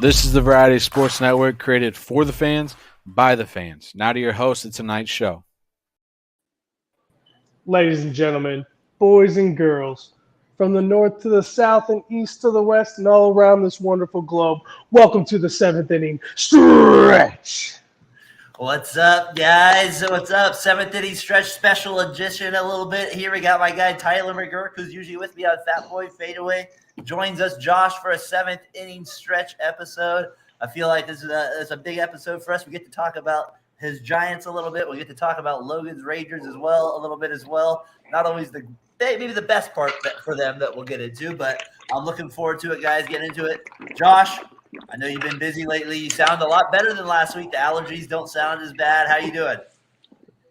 This is the Variety Sports Network created for the fans, by the fans. Now to your host of tonight's show. Ladies and gentlemen, boys and girls, from the north to the south and east to the west and all around this wonderful globe, welcome to the seventh inning stretch. What's up, guys? What's up? Seventh inning stretch special edition a little bit. Here we got my guy Tyler McGurk, who's usually with me on Fat Boy Fadeaway. Joins us, Josh, for a seventh inning stretch episode. I feel like this is a big episode for us. We get to talk about his Giants a little bit. We get to talk about Logan's Rangers as well, a little bit as well. Not always maybe the best part for them that we'll get into, but I'm looking forward to it, guys. Get into it. Josh, I know you've been busy lately. You sound a lot better than last week. The allergies don't sound as bad. How you doing?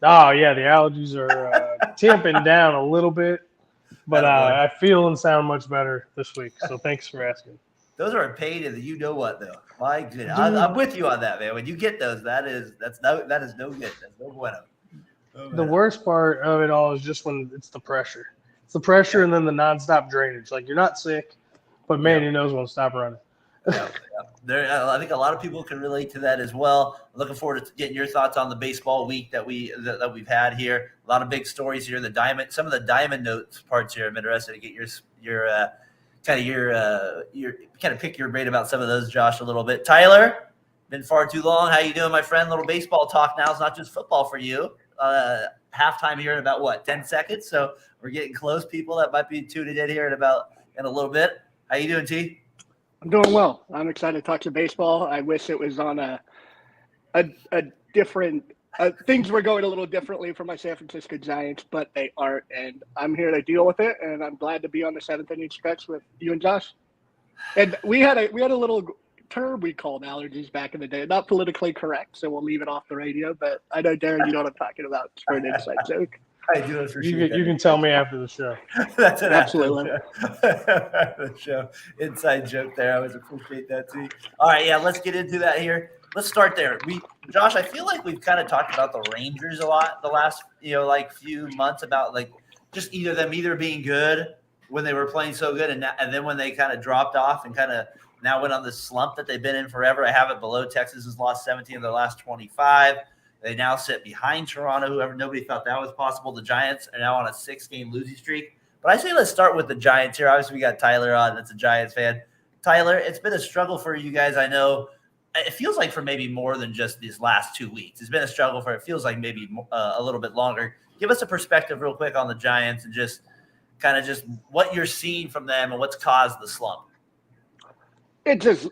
Oh, yeah, the allergies are tamping down a little bit, but I feel and sound much better this week, so thanks for asking. Those are a pain in the you-know-what, though. My goodness. I'm with you on that, man. When you get those, that is no good. That's no bueno. The worst part of it all is just when it's the pressure. It's the pressure and then the nonstop drainage. Like, you're not sick, but, man, your nose won't stop running. I think a lot of people can relate to that as well. I'm looking forward to getting your thoughts on the baseball week that we've had here. A lot of big stories here. Some of the diamond notes parts here. I'm interested to get your pick your brain about some of those, Josh, a little bit. Tyler, been far too long. How you doing, my friend? Little baseball talk now. It's not just football for you. Halftime here in about 10 seconds. So we're getting close. People that might be tuning in here in a little bit. How you doing, T? I'm doing well. I'm excited to talk to baseball. I wish it was on a different things were going a little differently for my San Francisco Giants, but they aren't, and I'm here to deal with it. And I'm glad to be on the seventh inning stretch with you and Josh. And we had a little term we called allergies back in the day. Not politically correct, so we'll leave it off the radio. But I know, Darren, you know what I'm talking about for an inside joke. I do appreciate You can tell me after the show. That's an absolutely the show. Inside joke there. I always appreciate that too. All right, yeah, let's get into that here. Let's start there. Josh, I feel like we've kind of talked about the Rangers a lot the last few months about just either being good when they were playing so good and then when they kind of dropped off and kind of now went on this slump that they've been in forever. I have it below. Texas has lost 17 of their last 25. They now sit behind Toronto, nobody thought that was possible. The Giants are now on a 6-game losing streak. But I say let's start with the Giants here. Obviously, we got Tyler on. That's a Giants fan. Tyler, it's been a struggle for you guys. I know it feels like for maybe more than just these last 2 weeks. It's been a struggle for it feels like maybe a little bit longer. Give us a perspective real quick on the Giants and just what you're seeing from them and what's caused the slump. It just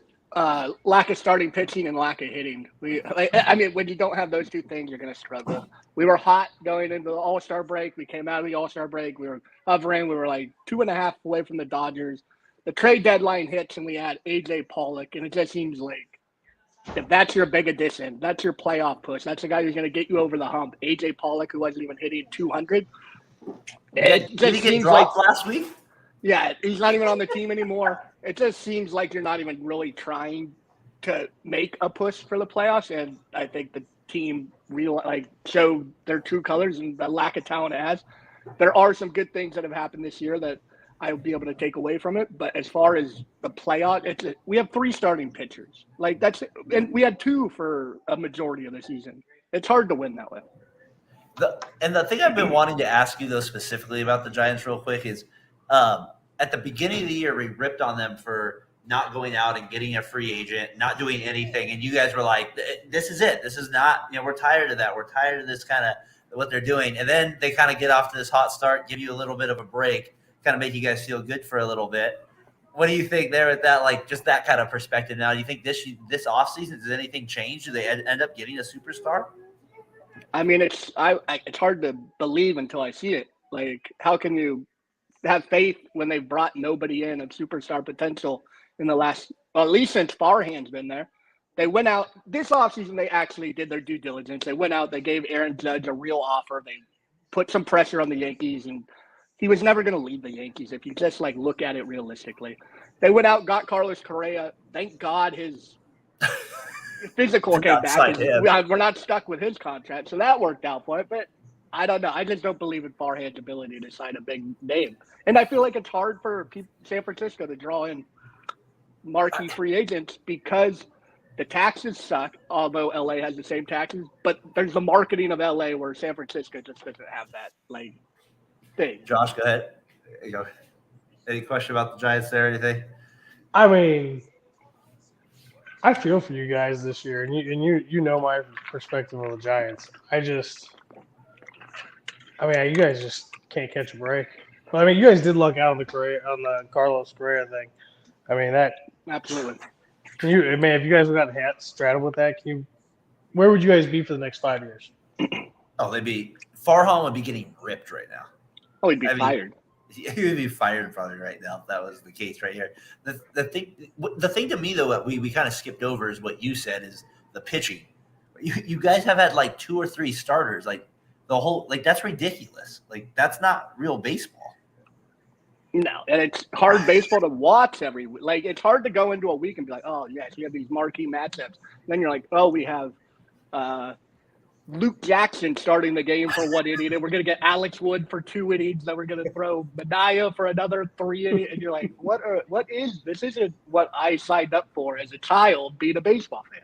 lack of starting pitching and lack of hitting. When you don't have those two things, you're going to struggle. We were hot going into the All-Star break. We came out of the All-Star break. We were hovering. We were 2.5 away from the Dodgers. The trade deadline hits, and we had A.J. Pollock, and it just seems like if that's your big addition, that's your playoff push, that's the guy who's going to get you over the hump. A.J. Pollock, who wasn't even hitting 200. Did he get dropped last week? Yeah, he's not even on the team anymore. It just seems like you're not even really trying to make a push for the playoffs, and I think the team showed their true colors and the lack of talent it has. There are some good things that have happened this year that I'll be able to take away from it, but as far as the playoff, we have 3 starting pitchers. And we had 2 for a majority of the season. It's hard to win that way. The thing I've been wanting to ask you, though, specifically about the Giants real quick is at the beginning of the year, we ripped on them for not going out and getting a free agent, not doing anything. And you guys were like, this is it. This is not, we're tired of that. We're tired of this kind of what they're doing. And then they kind of get off to this hot start, give you a little bit of a break, kind of make you guys feel good for a little bit. What do you think there with that, just that kind of perspective now? Do you think this offseason, does anything change? Do they end up getting a superstar? I mean, it's hard to believe until I see it. How can you have faith when they've brought nobody in of superstar potential in the last, at least since Farhan's been there? They went out this offseason. They actually did their due diligence. They went out. They gave Aaron Judge a real offer. They put some pressure on the Yankees, and he was never going to leave the Yankees if you just look at it realistically. They went out, got Carlos Correa. Thank God his physical came back. We're not stuck with his contract, so that worked out for it. But I don't know. I just don't believe in Farhan's ability to sign a big name. And I feel like it's hard for San Francisco to draw in marquee free agents because the taxes suck, although LA has the same taxes, but there's the marketing of LA where San Francisco just doesn't have that thing. Josh, go ahead. There you go. Any question about the Giants there? Anything? I mean, I feel for you guys this year, and you know my perspective on the Giants. You guys just can't catch a break. Well, I mean, you guys did luck out on the Carlos Correa thing. I mean that Absolutely. if you guys got straddled with that, where would you guys be for the next 5 years? Oh, Farhan would be getting ripped right now. Oh, he'd be fired. He would be fired probably right now if that was the case right here. The thing to me though that we kind of skipped over is what you said is the pitching. You guys have had like 2 or 3 starters, like the whole that's ridiculous. Like that's not real baseball. No, and it's hard baseball to watch every week. Like it's hard to go into a week and be like, oh yes, you have these marquee matchups. And then you're like, oh, we have Luke Jackson starting the game for 1 inning, and we're going to get Alex Wood for 2 innings, then we're going to throw Medaya for another 3 innings, and you're like, what is this? Isn't what I signed up for as a child being a baseball fan.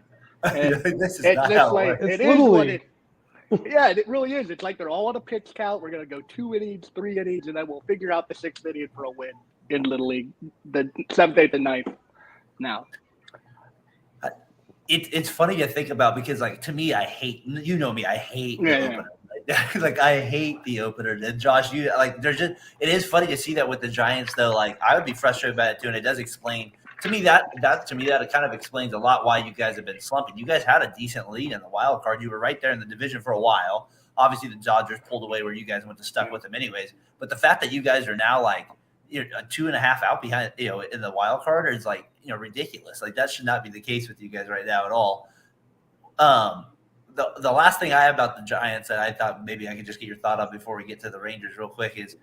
And This is not how it works. It is what it. Yeah, it really is. It's like they're all on a pitch count. We're going to go 2 innings, 3 innings, and then we'll figure out the 6th inning for a win in Little League, the 7th, 8th, and 9th now. It's funny to think about because, like, to me, I hate the opener. Like, I hate the opener. And Josh, it is funny to see that with the Giants, though. Like, I would be frustrated by it too, and it does explain to me that it kind of explains a lot why you guys have been slumping. You guys had a decent lead in the wild card. You were right there in the division for a while. Obviously, the Dodgers pulled away where you guys went to stuck with them, anyways. But the fact that you guys are now like a 2.5 out behind, in the wild card is like ridiculous. Like that should not be the case with you guys right now at all. The last thing I have about the Giants that I thought maybe I could just get your thought on before we get to the Rangers real quick is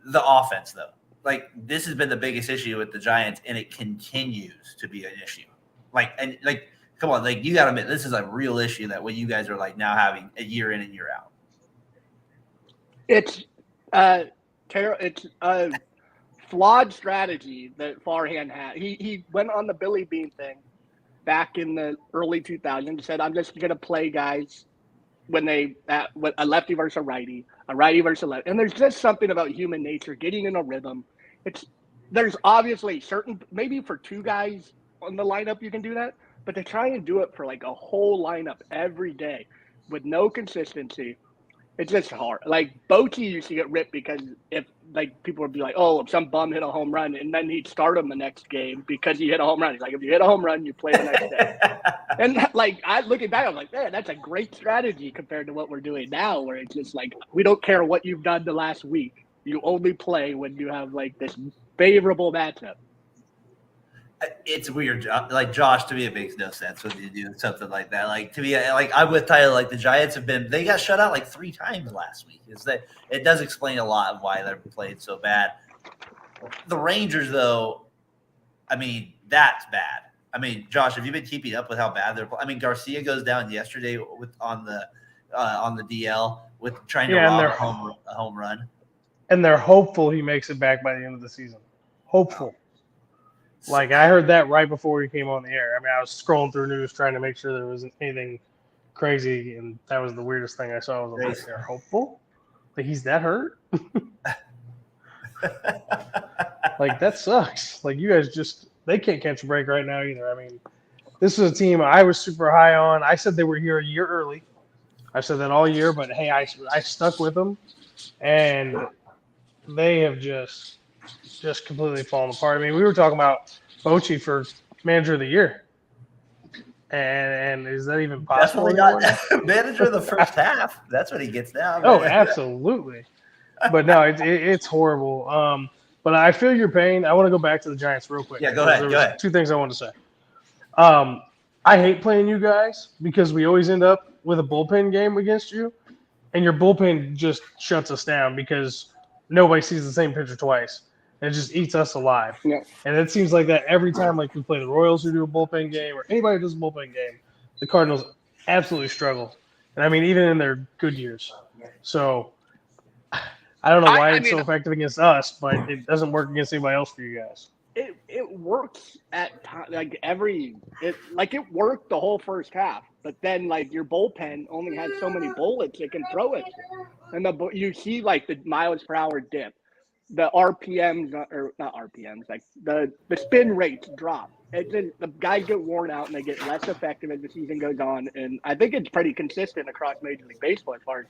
the offense, though. Like this has been the biggest issue with the Giants, and it continues to be an issue. Come on, like you got to admit this is a real issue that what you guys are like now having a year in and year out. It's it's a flawed strategy that Farhan had. He went on the Billy Bean thing back in the early 2000s and said, I'm just going to play guys when a lefty versus a righty versus a lefty. And there's just something about human nature getting in a rhythm. There's obviously maybe for 2 guys on the lineup you can do that, but to try and do it for like a whole lineup every day with no consistency, it's just hard. Like Bochy used to get ripped because if people would be like, oh, if some bum hit a home run, and then he'd start him the next game because he hit a home run. He's like, if you hit a home run, you play the next day. And I looking back, I'm like, man, that's a great strategy compared to what we're doing now, where it's just like we don't care what you've done the last week. You only play when you have like this favorable matchup. It's weird. Like Josh, to me, it makes no sense when you do something like that. Like to me, like I'm with Tyler. Like the Giants they got shut out like 3 times last week. It does explain a lot of why they're playing so bad. The Rangers, though, I mean, that's bad. I mean, Josh, have you been keeping up with how bad they're playing? I mean, Garcia goes down yesterday on the DL with trying to rob a home run. And they're hopeful he makes it back by the end of the season. Hopeful. Like, I heard that right before we came on the air. I mean, I was scrolling through news trying to make sure there wasn't anything crazy, and that was the weirdest thing I saw. Was like, they're hopeful? Like, he's that hurt? Like, that sucks. Like, you guys they can't catch a break right now either. I mean, this is a team I was super high on. I said they were here a year early. I said that all year, but, hey, I stuck with them, and they have just completely fallen apart. I mean, we were talking about Bochy for manager of the year. And is that even possible? Definitely not manager of the first half. That's what he gets now. Oh, absolutely. But no, it's horrible. But I feel your pain. I want to go back to the Giants real quick. Yeah, go ahead. 2 things I want to say. I hate playing you guys because we always end up with a bullpen game against you, and your bullpen just shuts us down because nobody sees the same pitcher twice. And it just eats us alive. Yeah. And it seems like that every time, like we play the Royals who do a bullpen game or anybody who does a bullpen game, the Cardinals absolutely struggle. And I mean, even in their good years. So I don't know why it's so effective against us, but it doesn't work against anybody else for you guys. it works at like it worked the whole first half, but then like your bullpen only had so many bullets it can throw at you, and you see like the miles per hour dip, the RPMs or not RPMs, like the spin rates drop. The guys get worn out and they get less effective as the season goes on, and I think it's pretty consistent across Major League Baseball as far as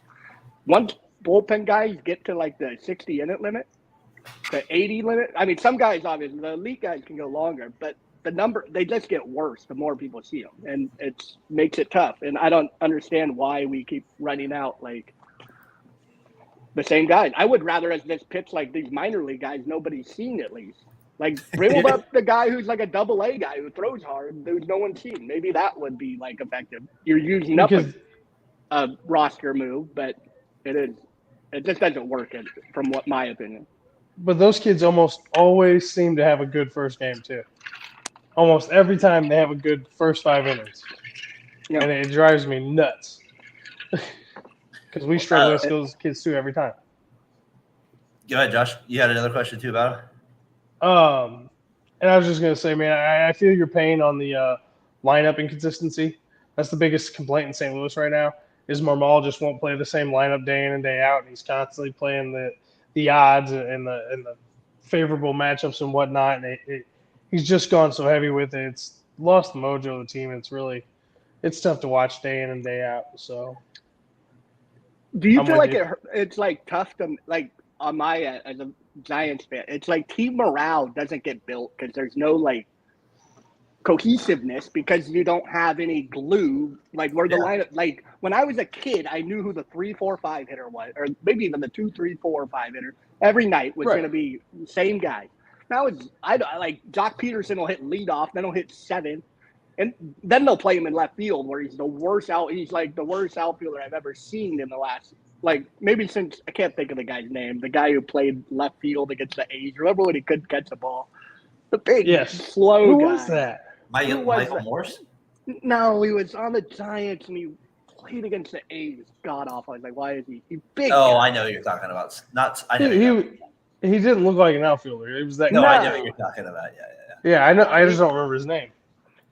once bullpen guys get to like the 60 inning limit, the 80 limit. I mean, some guys, obviously, the elite guys can go longer, but they just get worse the more people see them, and it makes it tough. And I don't understand why we keep running out like the same guys. I would rather as this pitch like these minor league guys nobody's seen at least. Like bring up the guy who's like a AA guy who throws hard, who's no one's seen. Maybe that would be like effective. You're using up a roster move, but it just doesn't work from what my opinion. But those kids almost always seem to have a good first game too. Almost every time they have a good first 5 innings, and it drives me nuts because we struggle with those kids too every time. Go ahead, Josh. You had another question too about it. And I was just gonna say, man, I feel your pain on the lineup inconsistency. That's the biggest complaint in St. Louis right now. Is Marmal just won't play the same lineup day in and day out, and he's constantly playing the odds and the favorable matchups and whatnot. And he's just gone so heavy with it. It's lost the mojo of the team. It's tough to watch day in and day out. So, do you feel like it's like tough to like on my end as a Giants fan? It's like team morale doesn't get built because there's no like cohesiveness because you don't have any glue. Like where the lineup, like when I was a kid, I knew who the 3, 4, 5 hitter was, or maybe even the 2, 3, 4, 5 hitter every night was going to be the same guy. Now I like Jock Peterson will hit leadoff, then he'll hit 7, and then they'll play him in left field where he's the worst outfielder I've ever seen in the last like maybe since I can't think of the guy's name, the guy who played left field against the A's. Remember when he couldn't catch the ball? The big slow Who guy. was that? Michael Morse? No, he was on the Giants and he played against the A's. God awful. I was like, why is he big? Oh, guy. I know who you're talking about. He didn't look like an outfielder. He was that. No, guy. I know what you're talking about. Yeah. Yeah, I know. I just don't remember his name.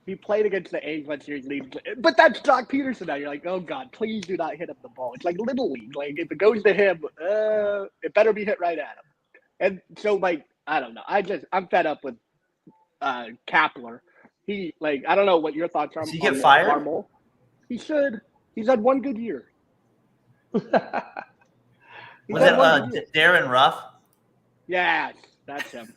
He played against the A's one series league, but that's Jock Peterson now. You're like, oh God, please do not hit up the ball. It's like little league. Like if it goes to him, it better be hit right at him. And so, like, I don't know. I'm fed up with Kapler. He I don't know what your thoughts are. Does he get fired? Marmol. He should. He's had one good year. Was it Darren Ruff? Yes, that's him.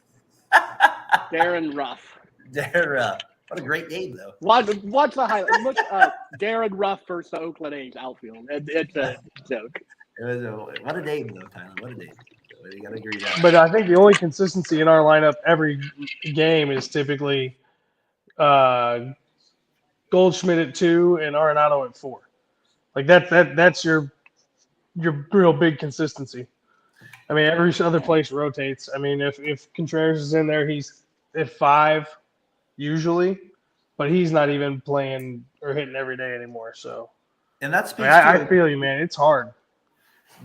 Darren Ruff. Darren Ruff. What a great name, though. Watch the highlight. Look Darren Ruff versus the Oakland A's outfield. It's a joke. What a name, though, Tyler. What a name. You got to agree that. But I think the only consistency in our lineup every game is typically Goldschmidt at 2 and Arenado at 4. Like that's your real big consistency. I mean, every other place rotates. I mean, if Contreras is in there, he's at 5 usually, but he's not even playing or hitting every day anymore. So, and that speaks. I feel you, man. It's hard.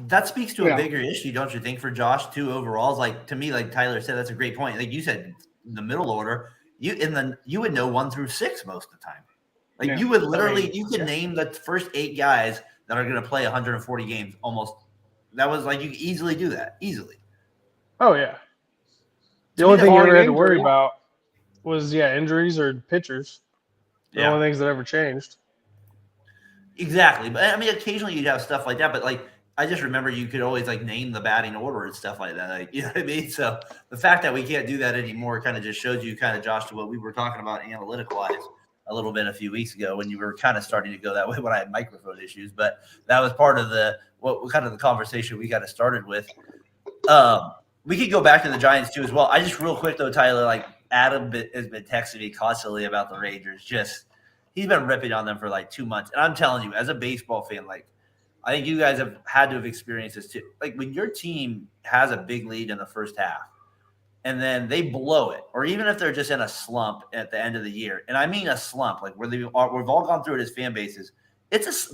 That speaks to a bigger issue, don't you think, for Josh too? Overall, like to me, like Tyler said, that's a great point. Like you said, in the middle order, you would know 1 through 6 most of the time. Like you would literally, you could name the first 8 guys that are going to play 140 games almost. That was like you could easily do that easily. Oh yeah. The only thing you ever had to worry about was injuries or pitchers. The only things that ever changed. Exactly, but I mean, occasionally you'd have stuff like that. But like, I just remember you could always like name the batting order and stuff like that. Like, you know what I mean? So the fact that we can't do that anymore kind of just shows you kind of, Josh, to what we were talking about analytic-wise a little bit a few weeks ago when you were kind of starting to go that way when I had microphone issues. But that was part of the conversation we kind of started with. We could go back to the Giants too as well. I just real quick though, Tyler, like Adam has been texting me constantly about the Rangers. Just he's been ripping on them for like 2 months, and I'm telling you, as a baseball fan, like I think you guys have had to have experienced this too. Like when your team has a big lead in the first half, and then they blow it, or even if they're just in a slump at the end of the year, and I mean a slump, like where we've all gone through it as fan bases.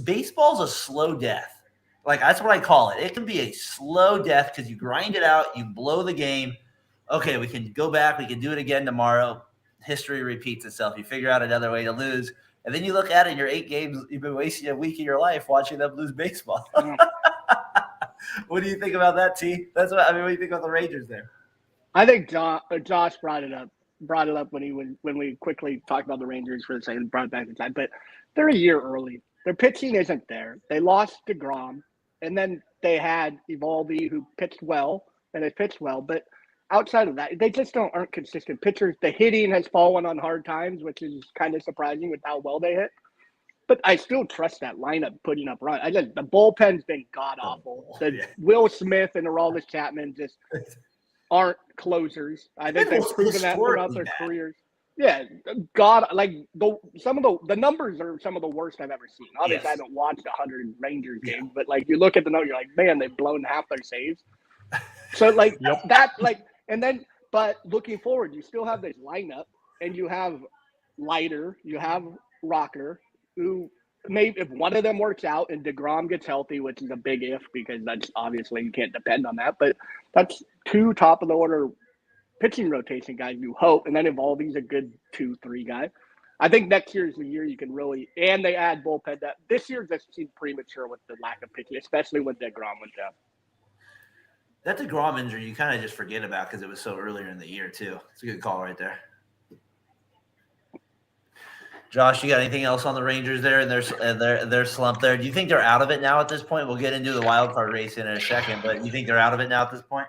Baseball's a slow death. Like that's what I call it. It can be a slow death because you grind it out, you blow the game. okay, we can go back, we can do it again tomorrow. History repeats itself. You figure out another way to lose. And then you look at it, your 8 games, you've been wasting a week of your life watching them lose baseball. What do you think about that, T? What do you think about the Rangers there? I think Josh brought it up when we quickly talked about the Rangers for the second, brought it back in time. But they're a year early. Their pitching isn't there. They lost DeGrom, and then they had Eovaldi, who pitched well, and they pitched well. But outside of that, they just aren't consistent pitchers. The hitting has fallen on hard times, which is kind of surprising with how well they hit. But I still trust that lineup putting up runs. The bullpen's been god awful. Will Smith and Aroldis Chapman just aren't closers. I think they've proven that throughout their careers. Yeah, God, some of the numbers are some of the worst I've ever seen. Obviously, I haven't watched 100 Rangers games, but you look at the note, you're like, man, they've blown half their saves. So but looking forward, you still have this lineup, and you have Leiter, you have Rocker, who maybe if one of them works out and DeGrom gets healthy, which is a big if because that's obviously you can't depend on that, but that's 2 top of the order pitching rotation guys you hope, and then Eovaldi's a good 2-3 guy. I think next year is the year you can really – and they add bullpen depth. This year just seemed premature with the lack of pitching, especially when DeGrom went down. That DeGrom injury you kind of just forget about because it was so earlier in the year too. It's a good call right there. Josh, you got anything else on the Rangers there and their slump there? Do you think they're out of it now at this point? We'll get into the wild card race in a second, but you think they're out of it now at this point?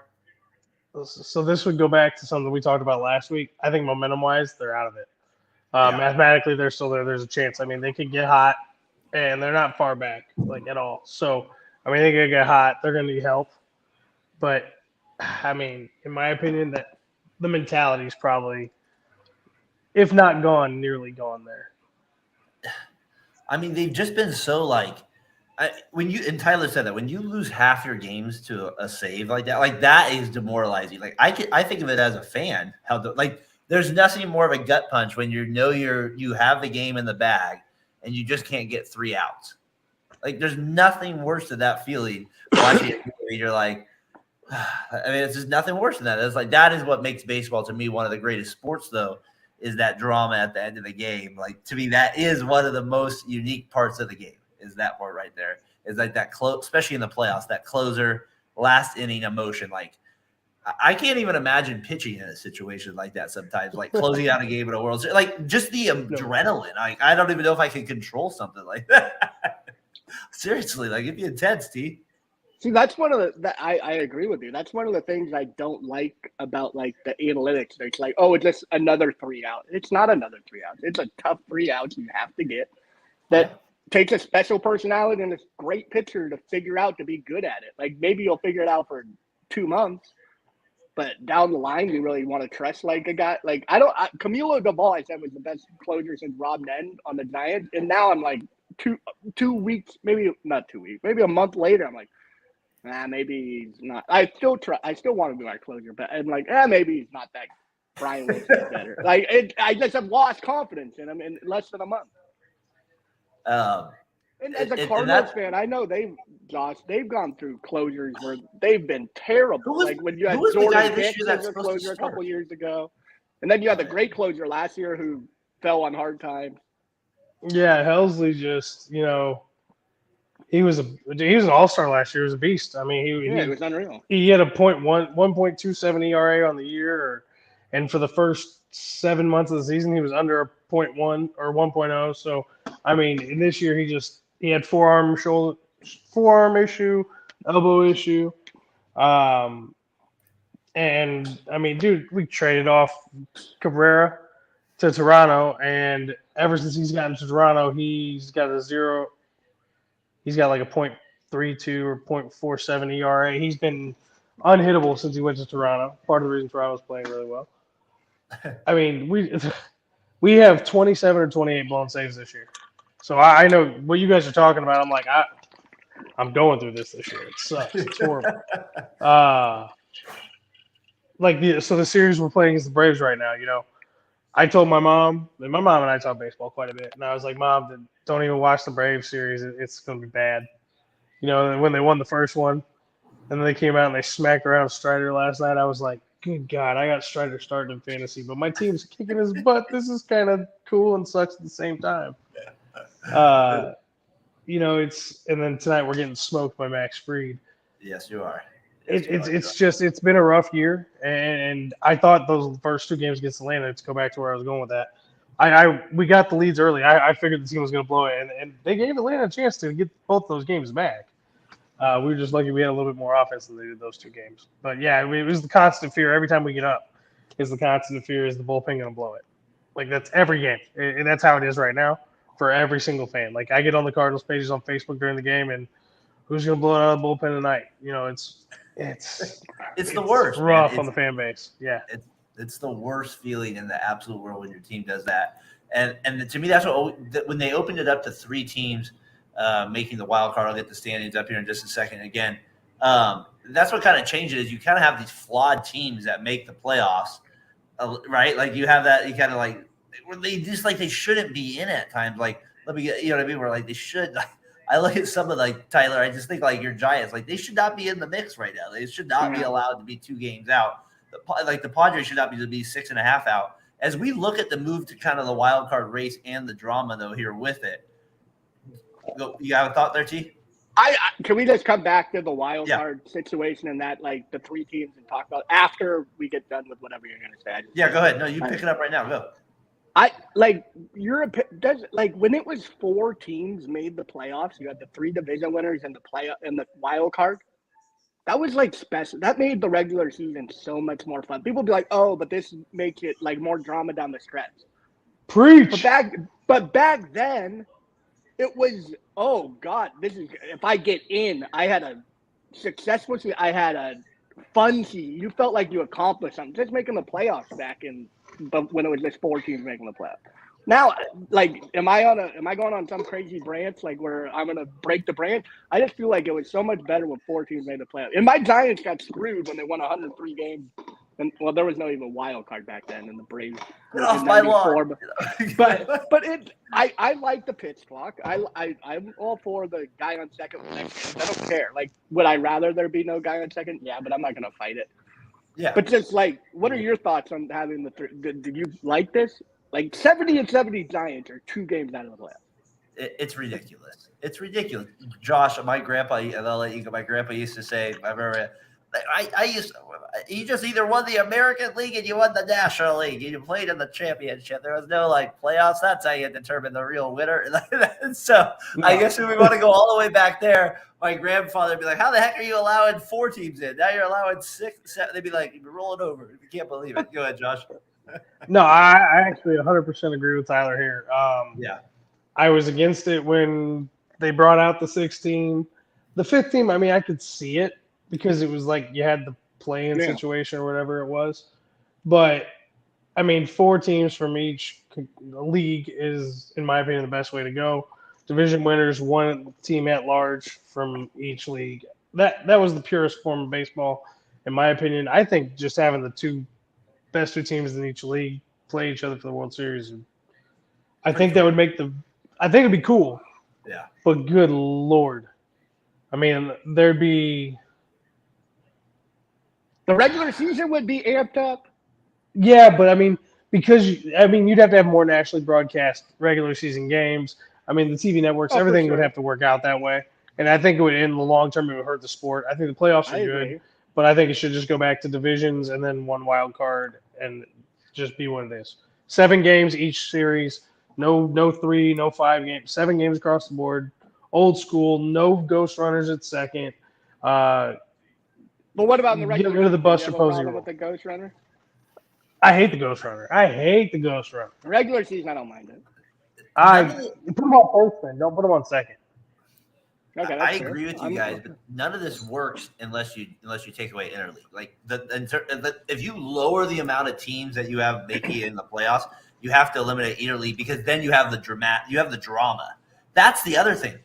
So this would go back to something we talked about last week. I think momentum-wise, they're out of it. Mathematically, they're still there. There's a chance. I mean, they could get hot, and they're not far back, at all. So, they could get hot. They're going to need help. But, in my opinion, that the mentality is probably, if not gone, nearly gone there. They've just been so and Tyler said that when you lose half your games to a save like that is demoralizing. I think of it as a fan, there's nothing more of a gut punch when you have the game in the bag and you just can't get 3 outs. There's nothing worse than that feeling watching it. You're like, it's just nothing worse than that. It's that is what makes baseball to me one of the greatest sports, though. Is that drama at the end of the game. To me, that is one of the most unique parts of the game, is that part right there. Is that close, especially in the playoffs, that closer, last inning emotion. I can't even imagine pitching in a situation like that sometimes, closing out a game in a World Series. Just the adrenaline. I don't even know if I can control something like that. Seriously, it'd be intense, T. See, that's one of I agree with you. That's one of the things I don't like about the analytics. It's it's just another 3 out. It's not another 3 outs. It's a tough 3 outs you have to get that takes a special personality and a great pitcher to figure out to be good at it. Maybe you'll figure it out for 2 months, but down the line you really want to trust a guy. Camilo Doval, I said, was the best closer since Rob Nen on the Giants, and now I'm 2 weeks, maybe not 2 weeks, maybe a month later, I'm maybe he's not. I still want to be our closer, but I'm maybe he's not that. Brian Wilson is better. I just have lost confidence in him in less than a month. And as a Cardinals fan, I know they've gone through closures where they've been terrible. When you had Jordan Hicks as a closer a couple years ago, and then you had the great closer last year who fell on hard times. Yeah, Helsley just he was an all-star last year. He was a beast. He was unreal. He had a 1.27 ERA on the year, and for the first 7 months of the season, he was under a 0.1 or 1.0. So, this year he had forearm issue, elbow issue, dude, we traded off Cabrera to Toronto, and ever since he's gotten to Toronto, he's got a 0.32 or 0.47 ERA. He's been unhittable since he went to Toronto. Part of the reason Toronto's playing really well. We have 27 or 28 blown saves this year. So I know what you guys are talking about. I'm going through this year. It sucks. It's horrible. The series we're playing against the Braves right now, I told my mom and I talk baseball quite a bit, and I was like, Mom, don't even watch the Braves series. It's going to be bad. When they won the first one, and then they came out and they smacked around Strider last night, I was like, good God, I got Strider starting in fantasy, but my team's kicking his butt. This is kind of cool and sucks at the same time. And then tonight we're getting smoked by Max Fried. Yes, you are. Yes, It's been a rough year, and I thought those first 2 games against Atlanta, to go back to where I was going with that, we got the leads early. I figured the team was going to blow it, and they gave Atlanta a chance to get both those games back. We were just lucky we had a little bit more offense than they did those 2 games. But yeah, it was the constant fear every time we get up. Is the constant fear is the bullpen going to blow it? Like that's every game, and that's how it is right now for every single fan. Like I get on the Cardinals pages on Facebook during the game, and who's going to blow it out of the bullpen tonight? It's the worst. Rough on the fan base. Yeah, it's the worst feeling in the absolute world when your team does that. And to me, that's what when they opened it up to 3 teams making the wild card. I'll get the standings up here in just a second again. That's what kind of changed it is you kind of have these flawed teams that make the playoffs, right? Like you have that, you kind of like they just like they shouldn't be in at times. Like let me get, you know what I mean? Where like they should. Like, I look at some of like Tyler. I just think like your Giants, like they should not be in the mix right now. They should not be allowed to be 2 games out. Like the Padres should not be 6.5 out. As we look at the move to kind of the wild card race and the drama though here with it, you have a thought there, T? Can we just come back to the wild card situation and that like the 3 teams and talk about after we get done with whatever you're going to say? Yeah, go ahead. No, you pick it up right now. Go. When it was 4 teams made the playoffs, you had the 3 division winners and the wild card. That was like special. That made the regular season so much more fun. People be like, "Oh, but this makes it like more drama down the stretch." Preach. But back then, it was, oh God, this is if I get in, I had a successful season. I had a fun season. You felt like you accomplished something. Just making the playoffs back in, but when it was just 4 teams making the playoffs. Now, like, am I going on some crazy branch like where I'm gonna break the branch? I just feel like it was so much better when 4 teams made the playoffs. And my Giants got screwed when they won 103 games. And well, there was no even wild card back then in the Braves. Off my lawn. I like the pitch clock. I'm all for the guy on second. I don't care. Like, would I rather there be no guy on second? Yeah, but I'm not gonna fight it. Yeah. But just like, what are your thoughts on having the? Did you like this? Like 70-70 Giants are 2 games out of the playoffs. It's ridiculous. It's ridiculous. Josh, my grandpa, and I'll let you go. My grandpa used to say, you just either won the American League and you won the National League. You played in the championship. There was no like playoffs. That's how you determine the real winner. So I guess if we want to go all the way back there, my grandfather would be like, how the heck are you allowing 4 teams in? Now you're allowing 6, 7. They'd be like, you're rolling over. You can't believe it. Go ahead, Josh. No, I actually 100% agree with Tyler here. I was against it when they brought out the 6th team. The 5th team, I mean, I could see it because it was like you had the play-in situation or whatever it was. But, I mean, 4 teams from each league is, in my opinion, the best way to go. Division winners, 1 team at large from each league. That was the purest form of baseball, in my opinion. I think just having the best 2 teams in each league play each other for the World Series. I think that would make I think it'd be cool. Yeah. But good Lord. I mean, there'd be. The regular season would be amped up. Yeah, but I mean, because you'd have to have more nationally broadcast regular season games. I mean, the TV networks, everything would have to work out that way. And I think it would, in the long term, it would hurt the sport. I think the playoffs are good. But I think it should just go back to divisions and then 1 wild card and just be what it is. 7 games each series. No 3, no 5 games. 7 games across the board. Old school. No ghost runners at second. But what about in the regular season? Get rid of the Buster Posey rule. With the ghost runner? I hate the ghost runner. Regular season, I don't mind it. Put him on first, then. Don't put him on second. Okay, I agree with you guys, but none of this works unless you take away interleague. Like if you lower the amount of teams that you have making it in the playoffs, you have to eliminate interleague because then you have the drama. That's the other thing.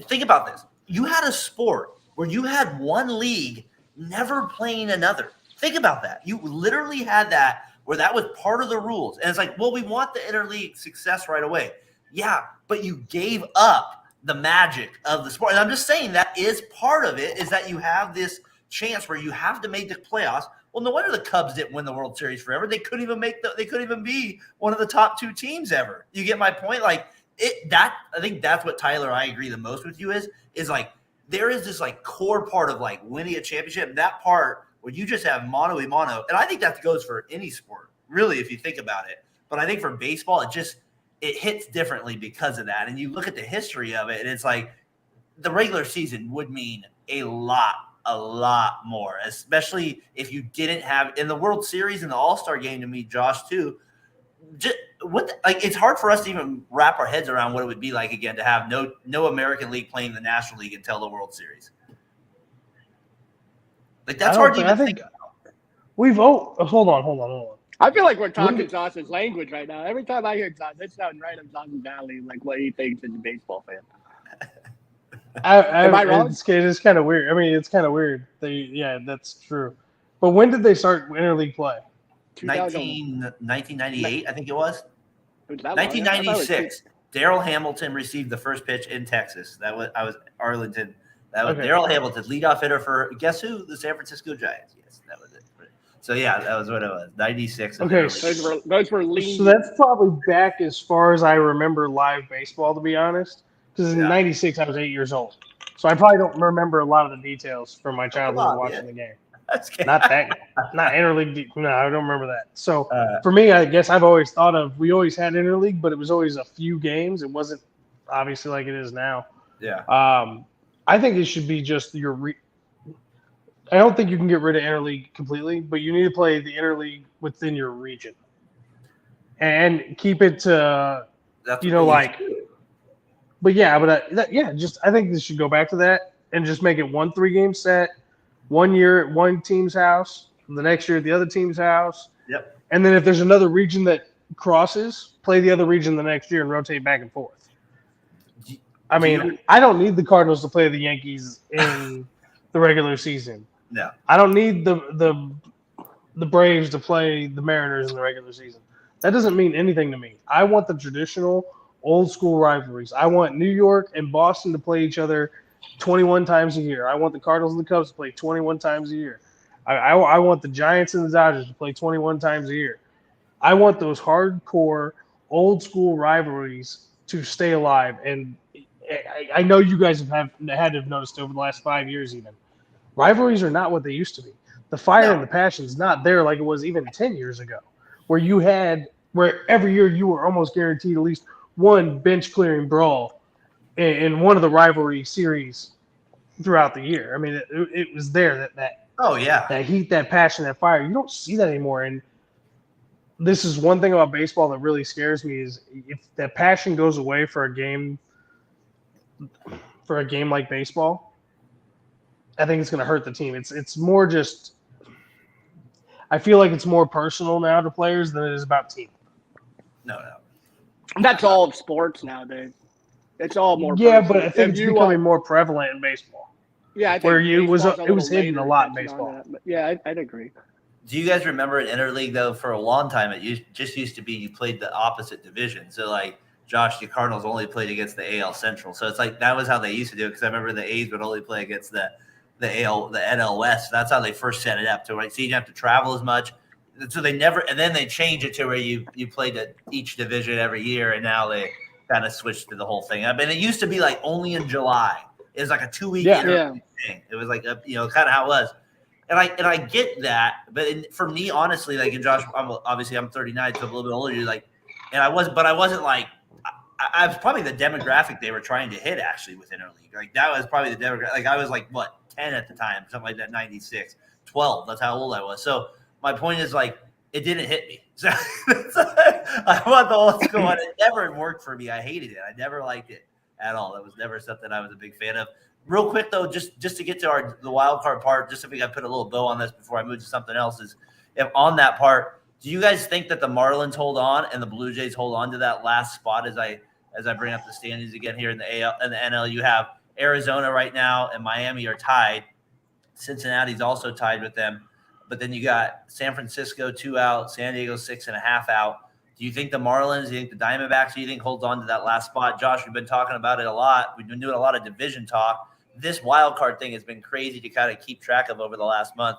Think about this. You had a sport where you had 1 league never playing another. Think about that. You literally had that where that was part of the rules. And it's like, well, we want the interleague success right away. Yeah, but you gave up the magic of the sport. And I'm just saying that is part of it, is that you have this chance where you have to make the playoffs Well, no wonder the Cubs didn't win the World Series forever. They couldn't even they couldn't even be one of the top 2 teams ever. You get my point? Like I think that's what Tyler, I agree the most with you is like there is this like core part of like winning a championship. That part where you just have mano a mano, and I think that goes for any sport, really, if you think about it. But I think for baseball, it hits differently because of that. And you look at the history of it, and it's like the regular season would mean a lot more, especially if you didn't have in the World Series and the All-Star game. To me, Josh, too, it's hard for us to even wrap our heads around what it would be like again to have no American League playing the National League until the World Series. Like that's hard to even think about. Hold on. I feel like we're talking Josh's language right now. Every time I hear Josh, it sounds right up Josh's valley, like what he thinks as a baseball fan. Am I wrong? It's kind of weird. I mean, it's kind of weird. That's true. But when did they start interleague play? 1998, I think it was. 1996. Darryl Hamilton received the first pitch in Texas. I was Arlington. That was Darryl Hamilton, leadoff hitter for guess who? The San Francisco Giants. Yes, that was it. So yeah, that was what it was. 96. Okay, those were lean. So that's probably back as far as I remember live baseball, to be honest. Because in '96 I was 8 years old, so I probably don't remember a lot of the details from my childhood watching the game. Not interleague. No, I don't remember that. So for me, I guess I've always thought we always had interleague, but it was always a few games. It wasn't obviously like it is now. Yeah. I think it should be just I don't think you can get rid of interleague completely, but you need to play the interleague within your region and keep it to But I think this should go back to that and just make it 1 3-game set. 1 year at one team's house, the next year at the other team's house. Yep. And then if there's another region that crosses, play the other region the next year and rotate back and forth. I mean, I don't need the Cardinals to play the Yankees in the regular season. No. I don't need the Braves to play the Mariners in the regular season. That doesn't mean anything to me. I want the traditional old school rivalries. I want New York and Boston to play each other 21 times a year. I want the Cardinals and the Cubs to play 21 times a year. I want the Giants and the Dodgers to play 21 times a year. I want those hardcore old school rivalries to stay alive. And I know you guys had to have noticed over the last 5 years even. Rivalries are not what they used to be. The fire and the passion is not there like it was even 10 years ago, where every year you were almost guaranteed at least one bench clearing brawl in one of the rivalry series throughout the year. I mean, it was there that heat, that passion, that fire. You don't see that anymore. And this is one thing about baseball that really scares me is if that passion goes away for a game like baseball, I think it's going to hurt the team. It's more just I feel like it's more personal now to players than it is about team. No. That's all of sports nowadays. It's all more. Yeah, but I think it's becoming more prevalent in baseball. Yeah, I think where it was hidden a lot in baseball. Yeah, I'd agree. Do you guys remember in interleague though? For a long time, it just used to be you played the opposite division. So like Josh, the Cardinals only played against the AL Central. So it's like that was how they used to do it. Because I remember the A's would only play against the NL West. That's how they first set it up. So right, so you didn't have to travel as much. So they never, and then they changed it to where you played each division every year, and now they kind of switched to the whole thing. I mean, it used to be like only in July. It was like a 2-week thing. It was like kind of how it was. And I get that, but for me, honestly, like, and Josh, I'm 39, so I'm a little bit older. You're like, and I wasn't like, I was probably the demographic they were trying to hit actually with interleague. Like that was probably the demographic. Like I was like 10 at the time, something like that, 96, 12. That's how old I was. So my point is like, it didn't hit me. So I want the old school one. It never worked for me. I hated it. I never liked it at all. That was never something I was a big fan of. Real quick though, just to get to the wild card part, just if we got to put a little bow on this before I move to something else, is if on that part, do you guys think that the Marlins hold on and the Blue Jays hold on to that last spot as I bring up the standings again here in the AL and the NL? You have Arizona right now and Miami are tied. Cincinnati's also tied with them. But then you got San Francisco 2 out, San Diego 6.5 out. Do you think the Marlins, do you think the Diamondbacks, do you think holds on to that last spot? Josh, we've been talking about it a lot. We've been doing a lot of division talk. This wild card thing has been crazy to kind of keep track of over the last month.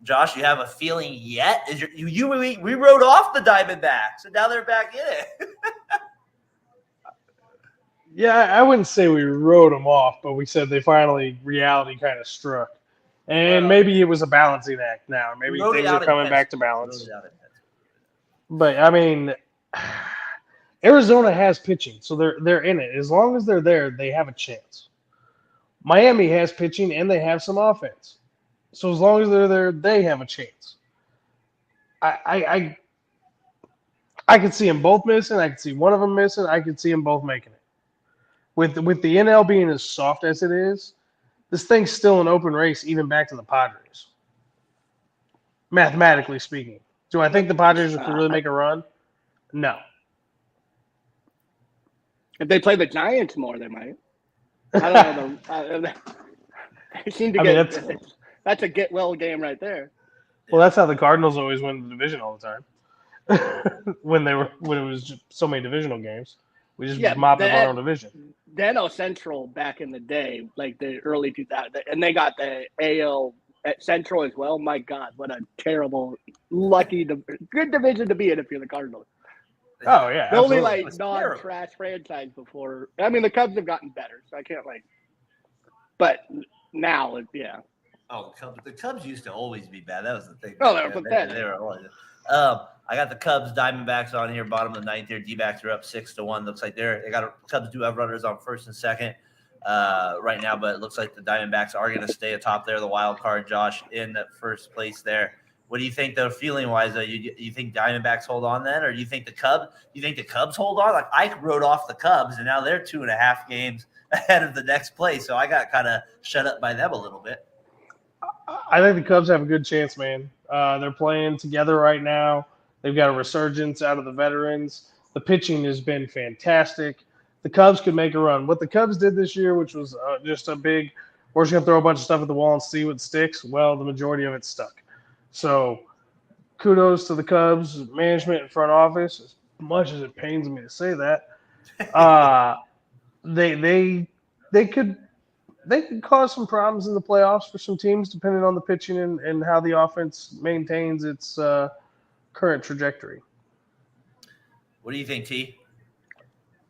Josh, you have a feeling yet? We wrote off the Diamondbacks, and now they're back in it. Yeah, I wouldn't say we wrote them off, but we said reality kind of struck. And maybe it was a balancing act now. Maybe things are coming back to balance. But, I mean, Arizona has pitching, so they're in it. As long as they're there, they have a chance. Miami has pitching, and they have some offense. So as long as they're there, they have a chance. I could see them both missing. I could see one of them missing. I could see them both making it. With the NL being as soft as it is, this thing's still an open race, even back to the Padres. Mathematically speaking, do I think the Padres can really make a run? No. If they play the Giants more, they might. I don't know. They seem to get. That's a get well game right there. Well, that's how the Cardinals always win the division all the time. when it was just so many divisional games, we just mopped up our own division. The NL Central back in the day, like the early 2000s, and they got the AL Central as well. My God, what a terrible, good division to be in if you're the Cardinals. Oh yeah, the only non-trash franchise before. I mean, the Cubs have gotten better, so I can't but now, yeah. Oh, the Cubs used to always be bad. That was the thing. Oh, they were pathetic. They were always. I got the Cubs Diamondbacks on here, bottom of the ninth here. D-backs are up 6-1. Looks like Cubs do have runners on first and second right now, but it looks like the Diamondbacks are going to stay atop there, the wild card, Josh, in the first place there. What do you think, though, feeling-wise? You think Diamondbacks hold on then, or do you think the Cubs hold on? Like, I wrote off the Cubs, and now they're 2.5 games ahead of the next place, so I got kind of shut up by them a little bit. I think the Cubs have a good chance, man. They're playing together right now. They've got a resurgence out of the veterans. The pitching has been fantastic. The Cubs could make a run. What the Cubs did this year, which was just a big, we're just going to throw a bunch of stuff at the wall and see what sticks. Well, the majority of it stuck. So kudos to the Cubs management and front office, as much as it pains me to say that. They could cause some problems in the playoffs for some teams, depending on the pitching and how the offense maintains its current trajectory. What do you think, T?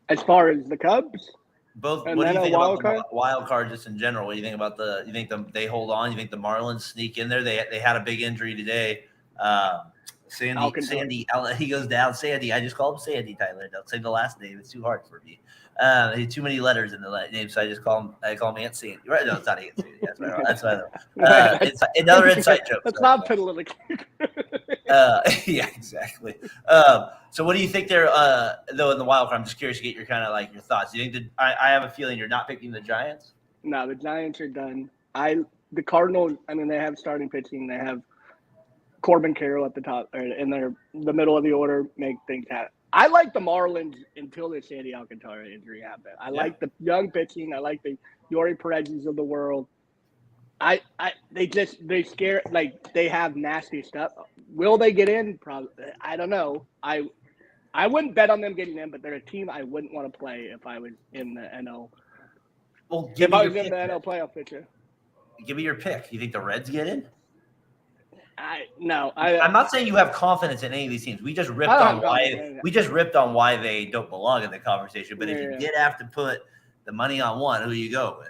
As far as the Cubs? Both. What do you think about the wild card just in general? What do you think about they hold on? You think the Marlins sneak in there? They had a big injury today. Sandy, he goes down. Sandy, I just call him Sandy, Tyler. Don't say the last name. It's too hard for me. He had too many letters in the name, so I call him Aunt Sandy. Right? No, it's not Aunt Sandy. That's what I know. It's another inside joke. That's not political. Yeah, exactly. So what do you think there, though, in the wild card? I'm just curious to get your kind of your thoughts. Do you think I have a feeling you're not picking the Giants? No, the Giants are done. The Cardinals, I mean, they have starting pitching. They have Corbin Carroll at the top, or in the middle of the order, make things happen. I like the Marlins until the Sandy Alcantara injury happened. I like the young pitching. I like the Yori Perez's of the world. They scare, they have nasty stuff. Will they get in? Probably. I don't know. I wouldn't bet on them getting in, but they're a team I wouldn't want to play if I was in the NL. Well, if I was in the NL playoff picture. Give me your pick. You think the Reds get in? I'm not saying you have confidence in any of these teams. We just ripped on why they don't belong in the conversation. But if you did have to put the money on one, who you go with?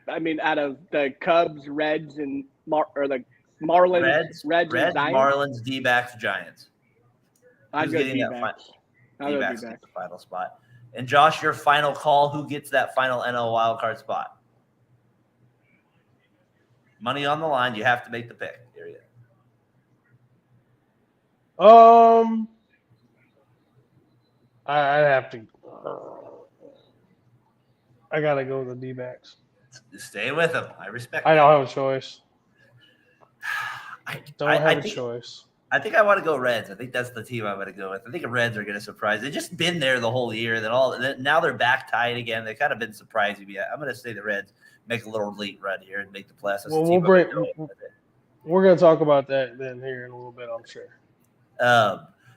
I mean, out of the Cubs, Reds, and the Marlins, Reds, and Marlins, D-backs, Giants. I'm getting D-backs at the final spot. And Josh, your final call. Who gets that final NL wildcard spot? Money on the line. You have to make the pick. Here you go. I have to. I gotta go with the D-backs. Stay with them. I respect. I don't have a choice. I don't have a choice. I think I want to go Reds. I think that's the team I'm going to go with. I think the Reds are going to surprise. They've just been there the whole year. Now they're back tied again. They've kind of been surprising me. I'm going to say the Reds make a little late run here and make the playoffs. Well, we're going to talk about that then here in a little bit, I'm sure.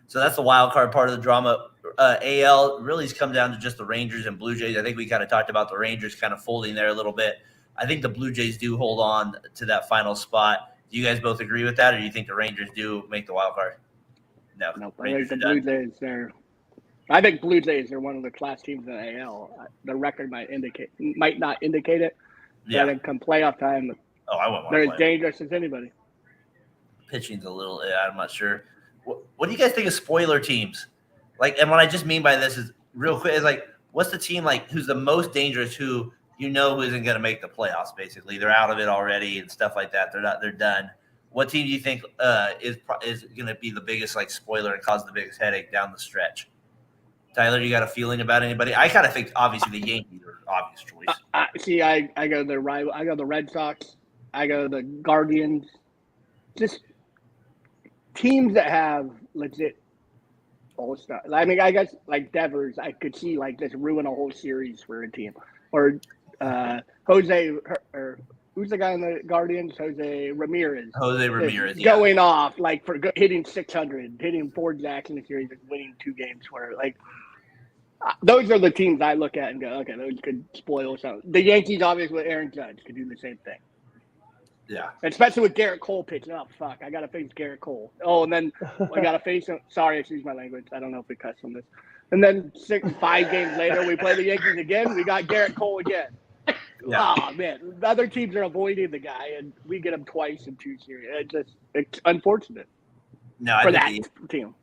So that's the wild card part of the drama. AL really has come down to just the Rangers and Blue Jays. I think we kind of talked about the Rangers kind of folding there a little bit. I think the Blue Jays do hold on to that final spot. Do you guys both agree with that, or do you think the Rangers do make the wild card? No. Nope. I Rangers think the are Blue done. Jays are. I think Blue Jays are one of the class teams in the AL. The record might not indicate it. But I Yeah. think come playoff time, Oh, I wouldn't want they're to as play. dangerous as anybody. Pitching's a little. I'm not sure. What do you guys think of spoiler teams? Like, and what I just mean by this is real quick is like, what's the team like who's the most dangerous? Who you know who isn't going to make the playoffs? Basically, they're out of it already and stuff like that. They're not. They're done. What team do you think is going to be the biggest like spoiler and cause the biggest headache down the stretch? Tyler, you got a feeling about anybody? I kind of think obviously the Yankees are obvious choice. I go the rival. I go the Red Sox. I go the Guardians. Just teams that have legit all-star. I mean, I guess like Devers, I could see like just ruin a whole series for a team. Or Jose, or who's the guy in the Guardians? Jose Ramirez. Jose Ramirez, going off like for hitting 600, hitting 4 jacks in the series, and winning 2 games for like. Those are the teams I look at and go, okay, those could spoil something. The Yankees, obviously, with Aaron Judge, could do the same thing. Yeah. Especially with Garrett Cole pitching. Oh, fuck. I got to face Garrett Cole. Oh, and then I got to face him. Sorry, excuse my language. I don't know if we cuss on this. And then 5 games later, we play the Yankees again. We got Garrett Cole again. Yeah. Oh, man. The other teams are avoiding the guy, and we get him twice in 2 series. It's unfortunate No, for that team.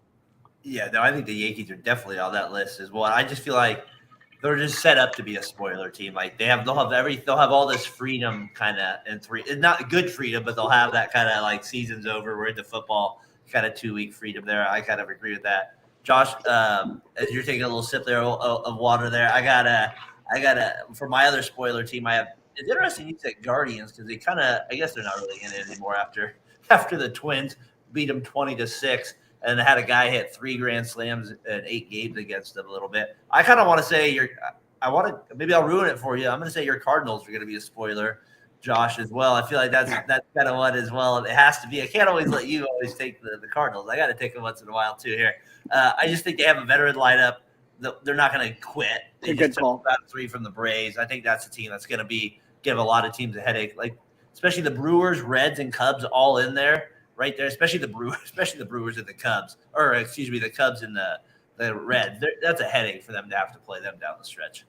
Yeah, no, I think the Yankees are definitely on that list as well. I just feel like they're just set up to be a spoiler team. Like they'll have all this freedom kind of and not good freedom, but they'll have that kind of like season's over. We're into football, kind of 2-week freedom there. I kind of agree with that. Josh, as you're taking a little sip there of water there, I gotta for my other spoiler team. It's interesting you said Guardians because they kind of I guess they're not really in it anymore after the Twins beat them 20-6. And had a guy hit 3 grand slams in 8 games against them a little bit. I kind of want to say maybe I'll ruin it for you. I'm going to say your Cardinals are going to be a spoiler, Josh, as well. I feel like that's kind of what as well. It has to be. I can't always let you always take the Cardinals. I got to take them once in a while too here. I just think they have a veteran lineup. They're not going to quit. They just took about 3 from the Braves. I think that's a team that's going to give a lot of teams a headache, like especially the Brewers, Reds, and Cubs all in there. Right there, especially the Brewers and the Cubs, or excuse me, the Cubs and the Reds. That's a headache for them to have to play them down the stretch.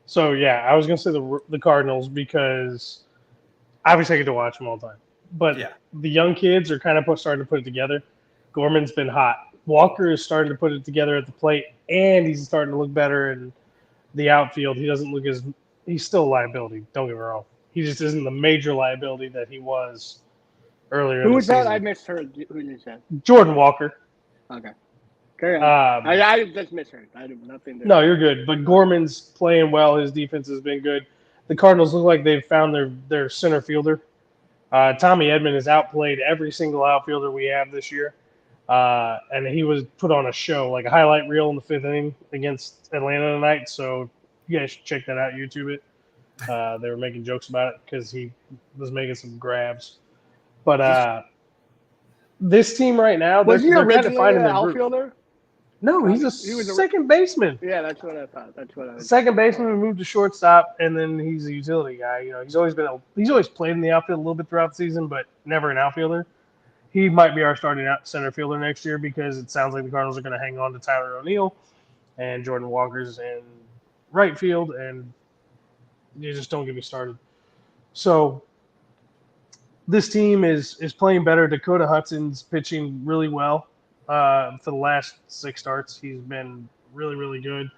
So yeah, I was gonna say the Cardinals because obviously I get to watch them all the time, but the young kids are kind of starting to put it together. Gorman's been hot. Walker is starting to put it together at the plate, and he's starting to look better in the outfield. He doesn't look he's still a liability. Don't get me wrong. He just isn't the major liability that he was earlier. Who was that? I misheard. Who you said? Jordan Walker. Okay. Carry on. I just misheard. I have nothing. No, you're good. But Gorman's playing well. His defense has been good. The Cardinals look like they've found their center fielder. Tommy Edman has outplayed every single outfielder we have this year. And he was put on a show, like a highlight reel in the 5th inning against Atlanta tonight. So you guys should check that out, YouTube it. They were making jokes about it because he was making some grabs. But this team right now, was he they're kind of finding their outfielder? Group. No, he was a second baseman. Yeah, that's what I thought. That's what I was. Second baseman who moved to shortstop, and then he's a utility guy. You know, he's always played in the outfield a little bit throughout the season, but never an outfielder. He might be our starting center fielder next year because it sounds like the Cardinals are going to hang on to Tyler O'Neill and Jordan Walker's in right field, and you just don't get me started. So this team is playing better. Dakota Hudson's pitching really well for the last 6 starts. He's been really, really good.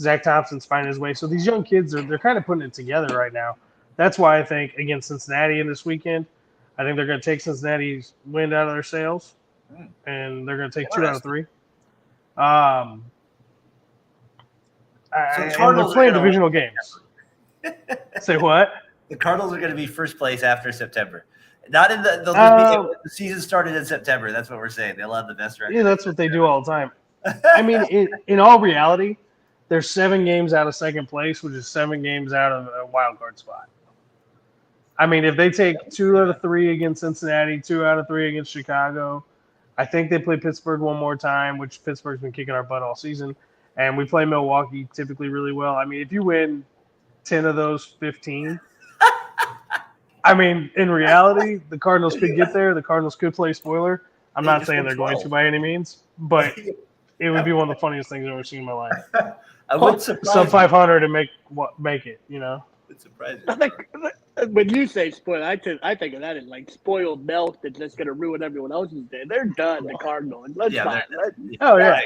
Zach Thompson's finding his way. So these young kids, they're kind of putting it together right now. That's why I think against Cincinnati in this weekend, I think they're going to take Cincinnati's wind out of their sails, and they're going to take 2 out of 3. And they're playing divisional games. Say what? The Cardinals are going to be first place after September. Not in the season started in September. That's what we're saying. They'll have the best record. Yeah, that's what they do all the time. I mean, in all reality, they're 7 games out of second place, which is 7 games out of a wild card spot. I mean, if they take 2 out of 3 against Cincinnati, 2 out of 3 against Chicago, I think they play Pittsburgh one more time, which Pittsburgh's been kicking our butt all season. And we play Milwaukee typically really well. I mean, if you win 10 of those 15, I mean, in reality, the Cardinals could get there. The Cardinals could play spoiler. I'm not If saying they're they're going 12. to by any means, but it would be one of the funniest things I've ever seen in my life. I would surprise Sub me. 500 and make it. You know. Would surprise I me. think when you say spoiled, I think of that as like spoiled milk that's just going to ruin everyone else's day. They're done, the Cardinals. Let's Yeah, not. Oh yeah.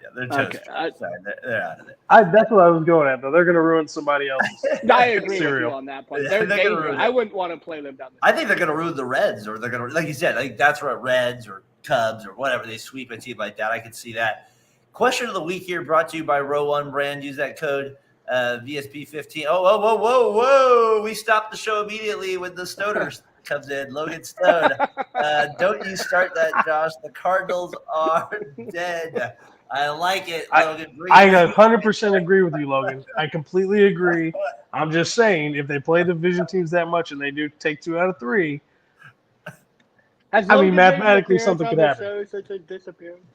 Yeah, they're Okay, toast. Sorry, they're out of it. That's what I was going at though. They're gonna ruin somebody else's. I agree with Cereal. you on that point. Yeah, They're they're gonna dangerous. ruin it. I wouldn't want to play them down the I think they're going to ruin the Reds, or they're going to, like you said, I think that's what Reds or Cubs or whatever, they sweep a team like that. I could see that. Question of the week here brought to you by Row One Brand. Use that code VSP15. Whoa. We stopped the show immediately when the Stoner comes in. Logan Stone. Don't you start that, Josh. The Cardinals are dead. I like it, Logan. I 100% agree with you, Logan. I completely agree. I'm just saying, if they play division teams that much and they do take 2 out of 3, Has I mean, Logan made an mathematically, appearance something on could the happen. show since his disappearance?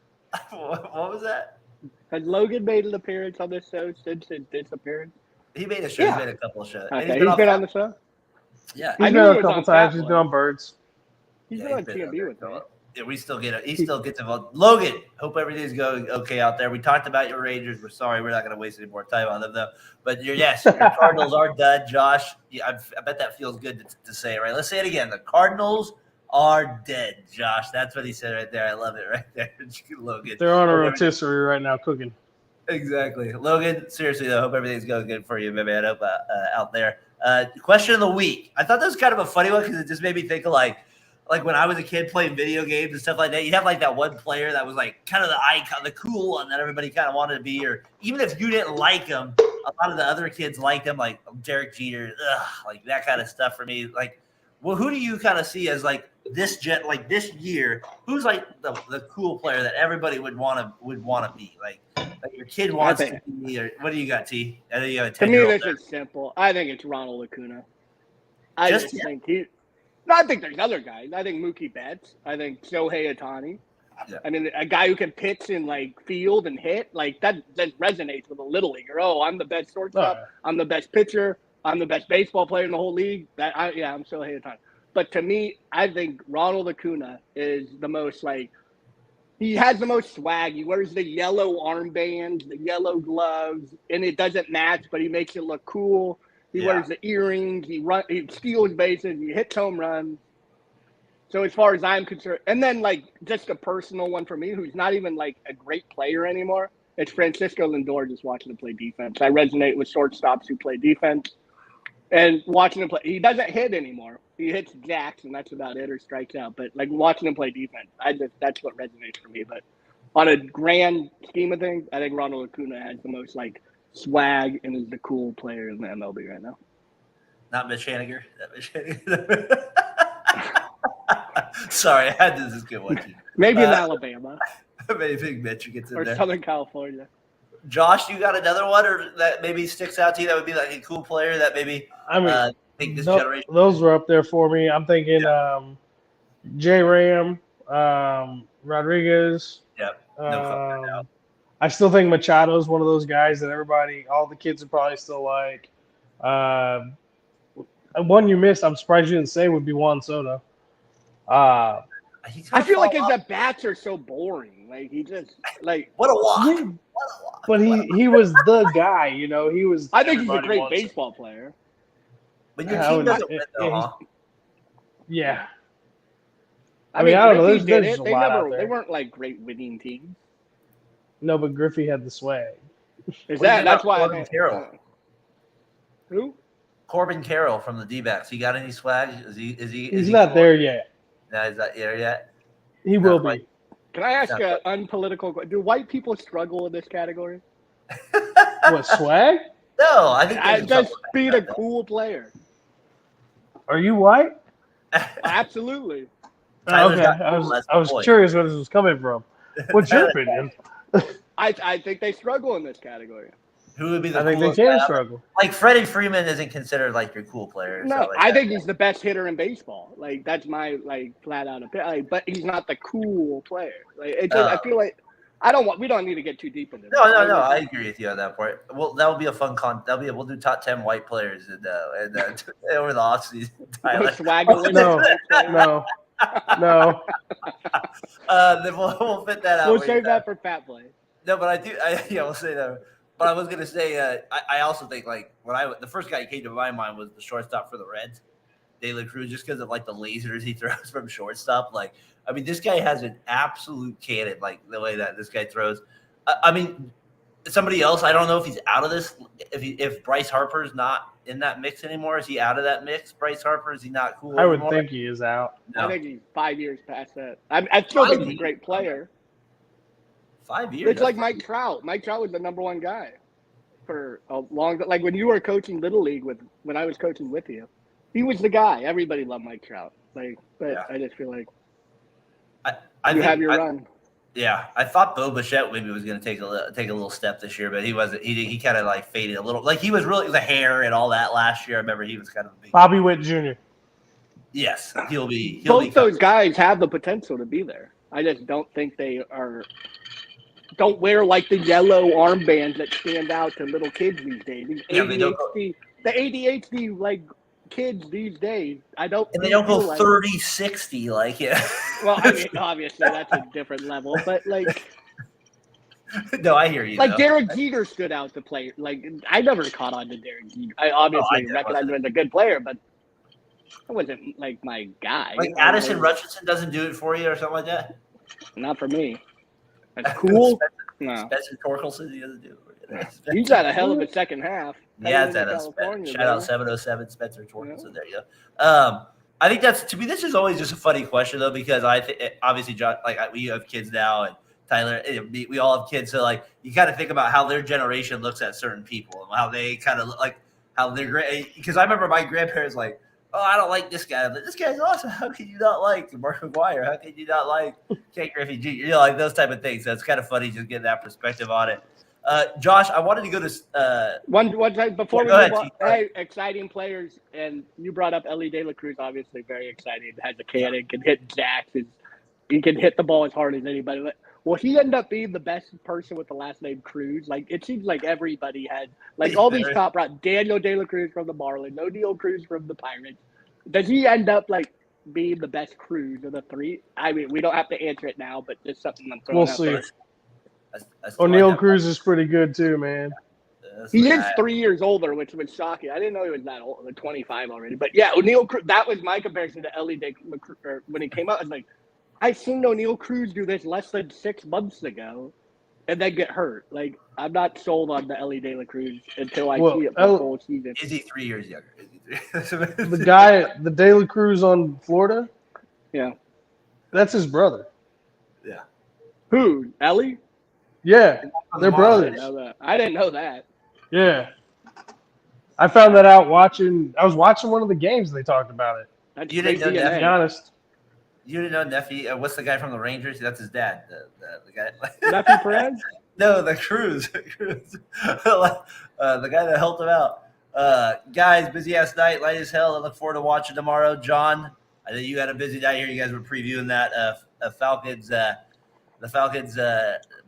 What was that? Has Logan made an appearance on this show since his disappearance? He made a show. Yeah. He made a couple of shows. Okay, And he's been on the show. Yeah. I He's knew been he on a was couple on times. Fat He's Boy. been on Birds. He's Yeah, been on he's been TMB with me. Yeah, he still gets involved. Logan, hope everything's going okay out there. We talked about your Rangers. We're sorry, we're not going to waste any more time on them though. But your Cardinals are done, Josh. Yeah, I bet that feels good to say it right. Let's say it again. The Cardinals are dead, Josh. That's what he said right there. I love it right there, Logan. They're on a rotisserie right now cooking. Exactly, Logan. Seriously though, hope everything's going good for you, my man. Hope out there. Question of the week. I thought that was kind of a funny one because it just made me think of like when I was a kid playing video games and stuff like that, you'd have like that one player that was like kind of the icon, the cool one that everybody kind of wanted to be, or even if you didn't like him, a lot of the other kids liked him, like Derek Jeter, like that kind of stuff for me. Like, well, who do you kind of see as like this year? Who's like the cool player that everybody would want to be? Like your kid wants to be, or what do you got, T? I know you have a To me, 10-year-old this is simple. I think it's Ronald Acuna. I Just just think he. No, I think there's other guys. I think Mookie Betts. I think Shohei Ohtani. Yeah. I mean, a guy who can pitch and like field and hit, like that resonates with a little leaguer. Oh, I'm the best shortstop. Oh, yeah. I'm the best pitcher. I'm the best baseball player in the whole league. I'm Shohei Ohtani. But to me, I think Ronald Acuna is the most like. He has the most swag. He wears the yellow armbands, the yellow gloves, and it doesn't match, but he makes it look cool. He wears the earrings. He steals bases. He hits home runs. So as far as I'm concerned, and then like just a personal one for me, who's not even like a great player anymore, it's Francisco Lindor. Just watching him play defense, I resonate with shortstops who play defense, and watching him play. He doesn't hit anymore. He hits jacks, and that's about it, or strikes out. But like watching him play defense, that's what resonates for me. But on a grand scheme of things, I think Ronald Acuna has the most like swag and is the cool player in the MLB right now. Not Mitch Haniger. Sorry, I had this is good one. Maybe in Alabama Maybe Mitch gets in or there. Southern California. Josh, you got another one, or that maybe sticks out to you? That would be like a cool player that maybe I mean, think this generation. those were up there for me. I'm thinking J. Ram, Rodriguez. Yep. No comment now. I still think Machado's one of those guys that all the kids would probably still like. One you missed, I'm surprised you didn't say, would be Juan Soto. I feel like his at bats are so boring. Like he just like what a walk. Yeah, but he was the guy, you know. He was. I think he's a everybody great wants him. baseball player. But your team doesn't win, though, yeah, huh? Yeah. I mean, I don't know. Griffey There's did just it. a They lot out there. they weren't like great winning teams. No, but Griffey had the swag. That's why I Corbin think Carroll. Who? Corbin Carroll from the D-backs. He got any swag? He's not there yet. No, he's not there yet. He will be. Can I ask an unpolitical question? Do white people struggle in this category? What, swag? No, I think Just being a cool player. Are you white? Absolutely. Tyler's Okay. not cool, that's I the was point. curious where this was coming from. What's your opinion? I think they struggle in this category. Who would be the I think they coolest can guy? struggle. Like Freddie Freeman isn't considered like your cool player. No, like I that. think he's the best hitter in baseball. Like that's my like flat out opinion. Like, but he's not the cool player. Like it just, I feel like We don't need to get too deep into this. No. I agree with you on that part. Well, that will be a fun We'll do top 10 white players over the offseason. Tyler. No. Then we'll fit that out. We'll save that for Fat Play. No, but we'll say that. But I was gonna say, I also think like the first guy who came to my mind was the shortstop for the Reds, De La Cruz, just because of like the lasers he throws from shortstop. Like, I mean, this guy has an absolute cannon, like the way that this guy throws. I mean, somebody else, I don't know if he's out of this. If Bryce Harper's not in that mix anymore, is he out of that mix? Bryce Harper, is he not cool? I would anymore? think he is out. No. I think he's 5 years past that. I still think he's a great player. 5 years. It's like Mike Trout. Mike Trout was the number one guy for a long. Like when you were coaching Little League when I was coaching with you, he was the guy. Everybody loved Mike Trout. Like, but yeah. I just feel like you have your run. Yeah, I thought Bo Bichette maybe was going to take a little step this year, but he wasn't. He kind of like faded a little. Like he was really the hair and all that last year. I remember he was kind of a big. Bobby Witt Jr. Yes, he'll be. Both those guys have the potential to be there. I just don't think they are. Don't wear like the yellow armbands that stand out to little kids these days. The ADHD like kids these days. I don't. And they don't go 30-60 like yeah. Well, I mean, obviously that's a different level, but like. No, I hear you. Like Derek Jeter stood out to play. Like I never caught on to Derek Jeter. I obviously recognize him as a good player, but I wasn't like my guy. Like Addison Richardson doesn't do it for you or something like that. Not for me. That's cool. No. Spencer Torkelson, he doesn't do it. He's had a hell of a second half. Yeah, shout out 707 Spencer Torkelson. Yeah. There you go. I think to me, this is always just a funny question though, because I think obviously, John, like we have kids now, and Tyler, we all have kids, so like you got to think about how their generation looks at certain people and how they kind of like how they're great. Because I remember my grandparents like, oh, I don't like this guy. But this guy's awesome. How can you not like Mark McGwire? How can you not like Ken Griffey Jr.? You know, like those type of things. So it's kind of funny just getting that perspective on it. Josh, I wanted to go to one time before we move on. Hey, exciting players, and you brought up Ellie De La Cruz. Obviously, very exciting. Has a cannon, can hit jacks. He can hit the ball as hard as anybody. Will he end up being the best person with the last name Cruz? Like it seems like everybody had like all these top routes. Daniel De La Cruz from the Marlins, O'Neal Cruz from the Pirates. Does he end up like being the best Cruz of the three? I mean, we don't have to answer it now, but just something I'm throwing out there. O'Neal Cruz is pretty good too, man. He is 3 years older, which was shocking. I didn't know he was that old, like 25 already. But yeah, O'Neal Cruz. That was my comparison to Ellie De La Cruz when he came out. I was like, I seen O'Neal Cruz do this less than 6 months ago, and then get hurt. Like I'm not sold on the Ellie De La Cruz until I see it for the whole season. Is he 3 years younger? The guy, the De La Cruz on Florida. Yeah, that's his brother. Yeah. Who? Ellie? Yeah, they're brothers. I didn't know that. Yeah, I found that out watching. I was watching one of the games. And they talked about it. You didn't know that? To be honest. You didn't know Neffy? What's the guy from the Rangers? That's his dad. The guy. Neffy Perez? No, the Cruz. The guy that helped him out. Guys, busy ass night, light as hell. I look forward to watching tomorrow. John, I know you had a busy night here. You guys were previewing that Falcons, the Falcons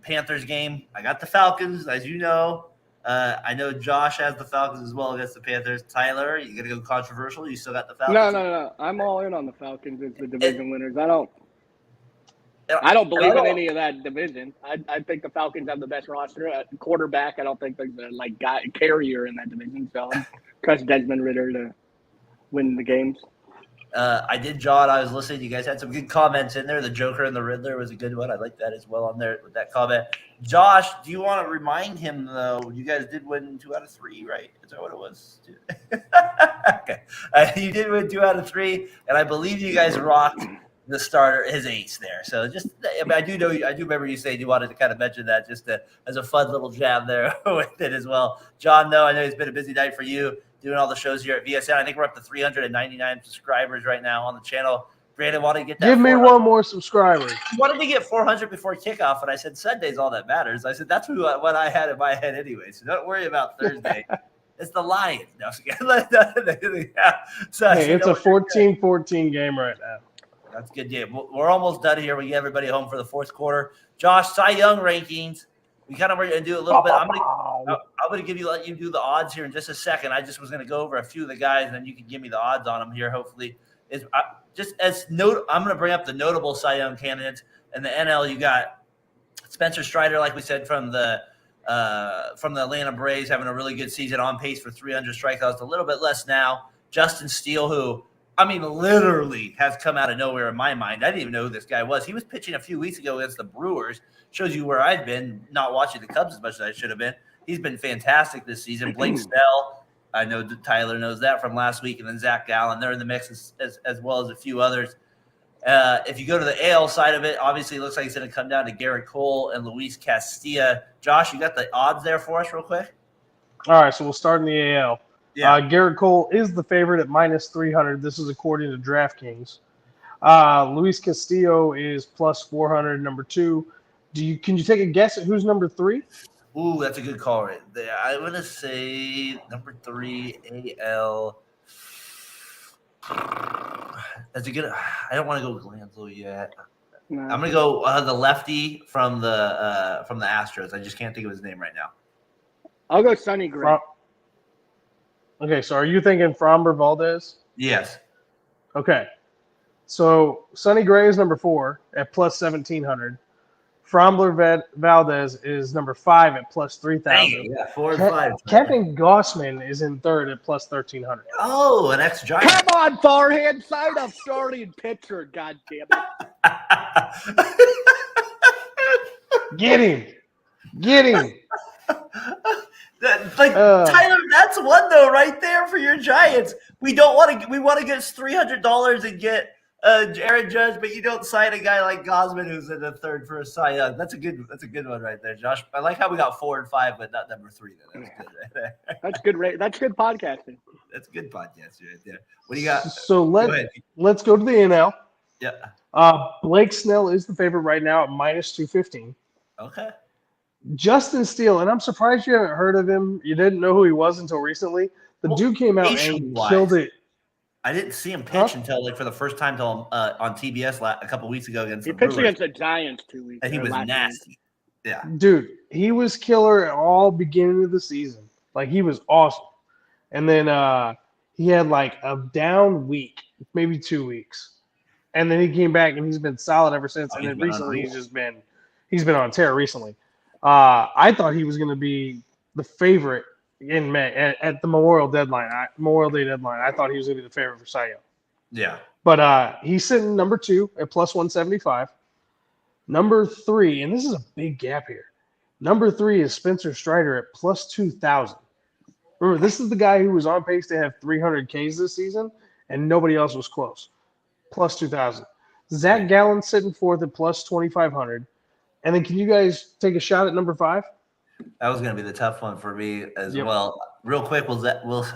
Panthers game. I got the Falcons, as you know. I know Josh has the Falcons as well against the Panthers. Tyler, you gonna go controversial? You still got the Falcons? No. I'm all in on the Falcons as the division winners. I don't believe in any of that division. I think the Falcons have the best roster at quarterback. I don't think there's a guy carrier in that division. So I trust Desmond Ridder to win the games. I did, John. I was listening. You guys had some good comments in there. The Joker and the Riddler was a good one. I like that as well on there with that comment. Josh, do you want to remind him, though, you guys did win 2 out of 3, right? Is that what it was? Okay. You did win 2 out of 3, and I believe you guys rocked the starter, his ace there. So I do remember you saying you wanted to kind of mention that just as a fun little jab there with it as well. John, though, I know it's been a busy night for you doing all the shows here at VSN. I think we're up to 399 subscribers right now on the channel. Brandon wanted to get that. Give me 1 more subscriber. He wanted to get 400 before kickoff, and I said Sunday's all that matters. I said that's what I had in my head anyway. So don't worry about Thursday. It's the Lions. No, so, hey, it's a 14-14 game right now. That's good. Yeah, we're almost done here. We get everybody home for the fourth quarter. Josh, Cy Young rankings. We kind of were going to do a little bit. I'm going to let you do the odds here in just a second. I just was going to go over a few of the guys, and then you can give me the odds on them here. Hopefully, I'm going to bring up the notable Cy Young candidates. In the NL, you got Spencer Strider, like we said, from the Atlanta Braves, having a really good season, on pace for 300 strikeouts. A little bit less now. Justin Steele, who, I mean, literally has come out of nowhere in my mind. I didn't even know who this guy was. He was pitching a few weeks ago against the Brewers. Shows you where I've been, not watching the Cubs as much as I should have been. He's been fantastic this season. Blake Snell, I know Tyler knows that from last week, and then Zach Gallen. They're in the mix as well as a few others. If you go to the AL side of it, obviously it looks like it's going to come down to Garrett Cole and Luis Castilla. Josh, you got the odds there for us real quick? All right, so we'll start in the AL. Yeah. Garrett Cole is the favorite at minus 300. This is according to DraftKings. Luis Castillo is plus 400, number 2. Can you take a guess at who's number 3? Ooh, that's a good call right there. I want to say number 3, AL. That's a good. I don't want to go Glanville yet. No. I'm gonna go the lefty from the Astros. I just can't think of his name right now. I'll go Sonny Gray. Okay, so are you thinking Framber Valdez? Yes. Okay, so Sonny Gray is number 4 at plus 1,700. Framber Valdez is number 5 at plus 3,000. Yeah, 4 and 5. Kevin Gossman is in third at plus 1,300. Oh, an ex-Giant. Come on, Farhan, sign up starting pitcher, God damn it. Get him. Tyler, that's one though, right there for your Giants. We want to get $300 and get Aaron Judge, but you don't sign a guy like Gosman who's in the third for a Cy Young. That's a good one right there, Josh. I like how we got 4 and 5, but not number 3. That's good right there. That's good. That's good podcasting. That's good podcasting right there. What do you got? So let's go to the NL. Yeah. Blake Snell is the favorite right now at minus 215. Okay. Justin Steele, and I'm surprised you haven't heard of him. You didn't know who he was until recently. The dude came out and killed it. I didn't see him pitch until for the first time on TBS a couple weeks ago against the pitched Brewers. against the Giants 2 weeks. And he was nasty. Yeah. Dude, he was killer at all beginning of the season. Like, he was awesome. And then he had like a down week, maybe 2 weeks. And then he came back and he's been solid ever since. And then recently he's been on tear recently. I thought he was going to be the favorite in May at the Memorial Day deadline. I thought he was going to be the favorite for Cy Young. Yeah. But he's sitting number 2 at plus 175. Number 3, and this is a big gap here. Number 3 is Spencer Strider at plus 2,000. Remember, this is the guy who was on pace to have 300 Ks this season, and nobody else was close. Plus 2,000. Zach Gallen sitting 4th at plus 2,500. And then can you guys take a shot at number 5? That was going to be the tough one for me as well. Real quick, will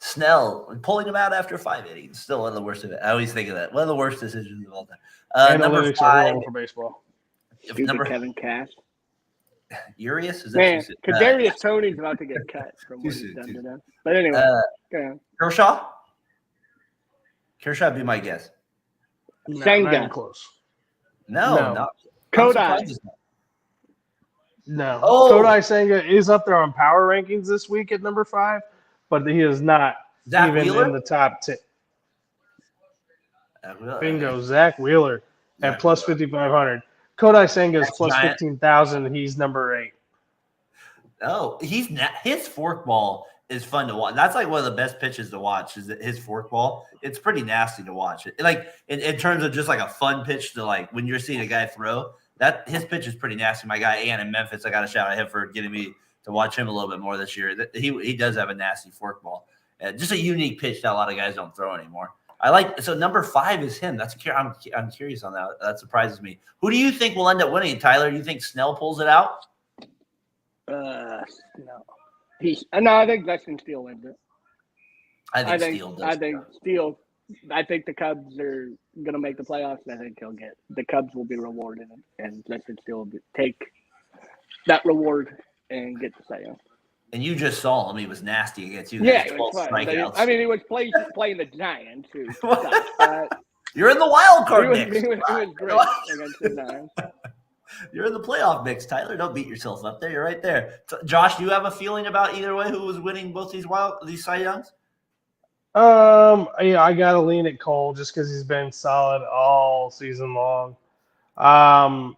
Snell pulling him out after 5 innings? Still one of the worst of it. I always think of that. One of the worst decisions of all time. Number 5 for baseball. Stupid Kevin Cash. Urias? Is Man, that Kadarius Tony's about to get cut from what he's done to them. But anyway, Kershaw? Kershaw would be my guess. Senga. Not even close. No. Not. Kodai. No. Oh. Kodai Senga is up there on power rankings this week at number 5, but he is not Zach even Wheeler? in the top 10. Bingo. Zach Wheeler at plus 5,500. Kodai Senga is plus 15,000. He's number 8. Oh, his forkball is fun to watch. That's like one of the best pitches to watch is his forkball. It's pretty nasty to watch. Like in terms of just like a fun pitch to like when you're seeing a guy throw, that his pitch is pretty nasty. My guy Ian in Memphis, I got to shout out him for getting me to watch him a little bit more this year. He does have a nasty forkball. Just a unique pitch that a lot of guys don't throw anymore. So number 5 is him. I'm curious on that. That surprises me. Who do you think will end up winning, Tyler? Do you think Snell pulls it out? No. I think Justin Steele wins it. I think Steele does. I think the Cubs are going to make the playoffs. I think the Cubs will be rewarded, and Justin Steele will take that reward and get the Cy Young. And you just saw him; he was nasty against you. Yeah, he was 12 strikeouts. I mean, he was playing the Giants. Who sucks, You're in the wild card It was, mix. it was great against the Nines. You're in the playoff mix, Tyler. Don't beat yourself up there. You're right there. Josh, do you have a feeling about either way who was winning both these Cy Youngs? I gotta lean at Cole just because he's been solid all season long. I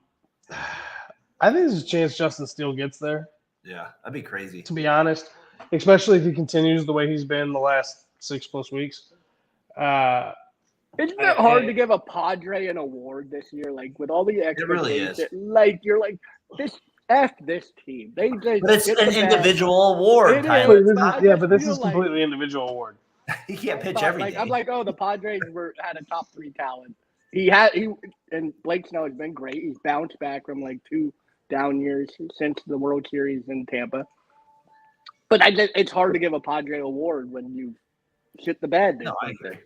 think there's a chance Justin Steele gets there. Yeah, that'd be crazy. To be honest, especially if he continues the way he's been the last 6+ weeks. Isn't it hard to give a Padre an award this year? Like with all the It really is. like you're like this team. They just But it's an individual award, It Tyler. is. But this is feel like- completely individual award. He can't pitch every day. I'm like, oh, the Padres had a top 3 talent. And Blake Snell has been great. He's bounced back from like 2 down years since the World Series in Tampa. But it's hard to give a Padre award when you shit the bed. No, I agree.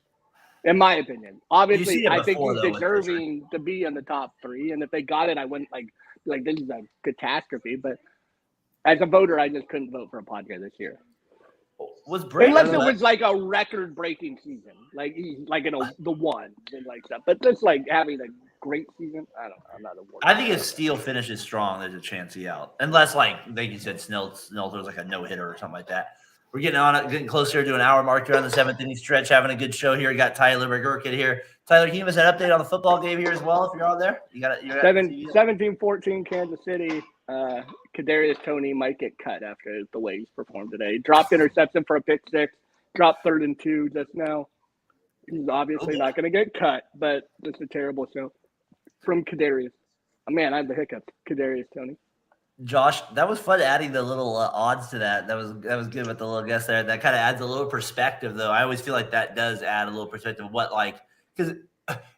In my opinion, obviously, it I think before, he's though, with deserving to be in the top 3. And if they got it, I wouldn't like this is a catastrophe. But as a voter, I just couldn't vote for a Padre this year. Was Brady Unless it was like a record-breaking season, like he's like the one and like stuff. But just like having a great season, I don't know. I'm not a I think if Steele finishes strong, there's a chance he out. Unless, like you said, Snell throws like a no-hitter or something like that. We're getting closer to an hour mark here on the 7th inning stretch, having a good show here. We got Tyler McGurkin here. Tyler, can you give us an update on the football game here as well if you're on there? You got it. 17-14 Kansas City. Kadarius Toney might get cut after the way he's performed today. Dropped interception for a pick 6. Dropped 3rd and 2 just now. He's obviously not going to get cut, but it's a terrible show from Kadarius. Oh, man, I have the hiccups. Kadarius Toney. Josh, that was fun adding the little odds to that. That was good with the little guess there. That kind of adds a little perspective, though. I always feel like that does add a little perspective of what, like, because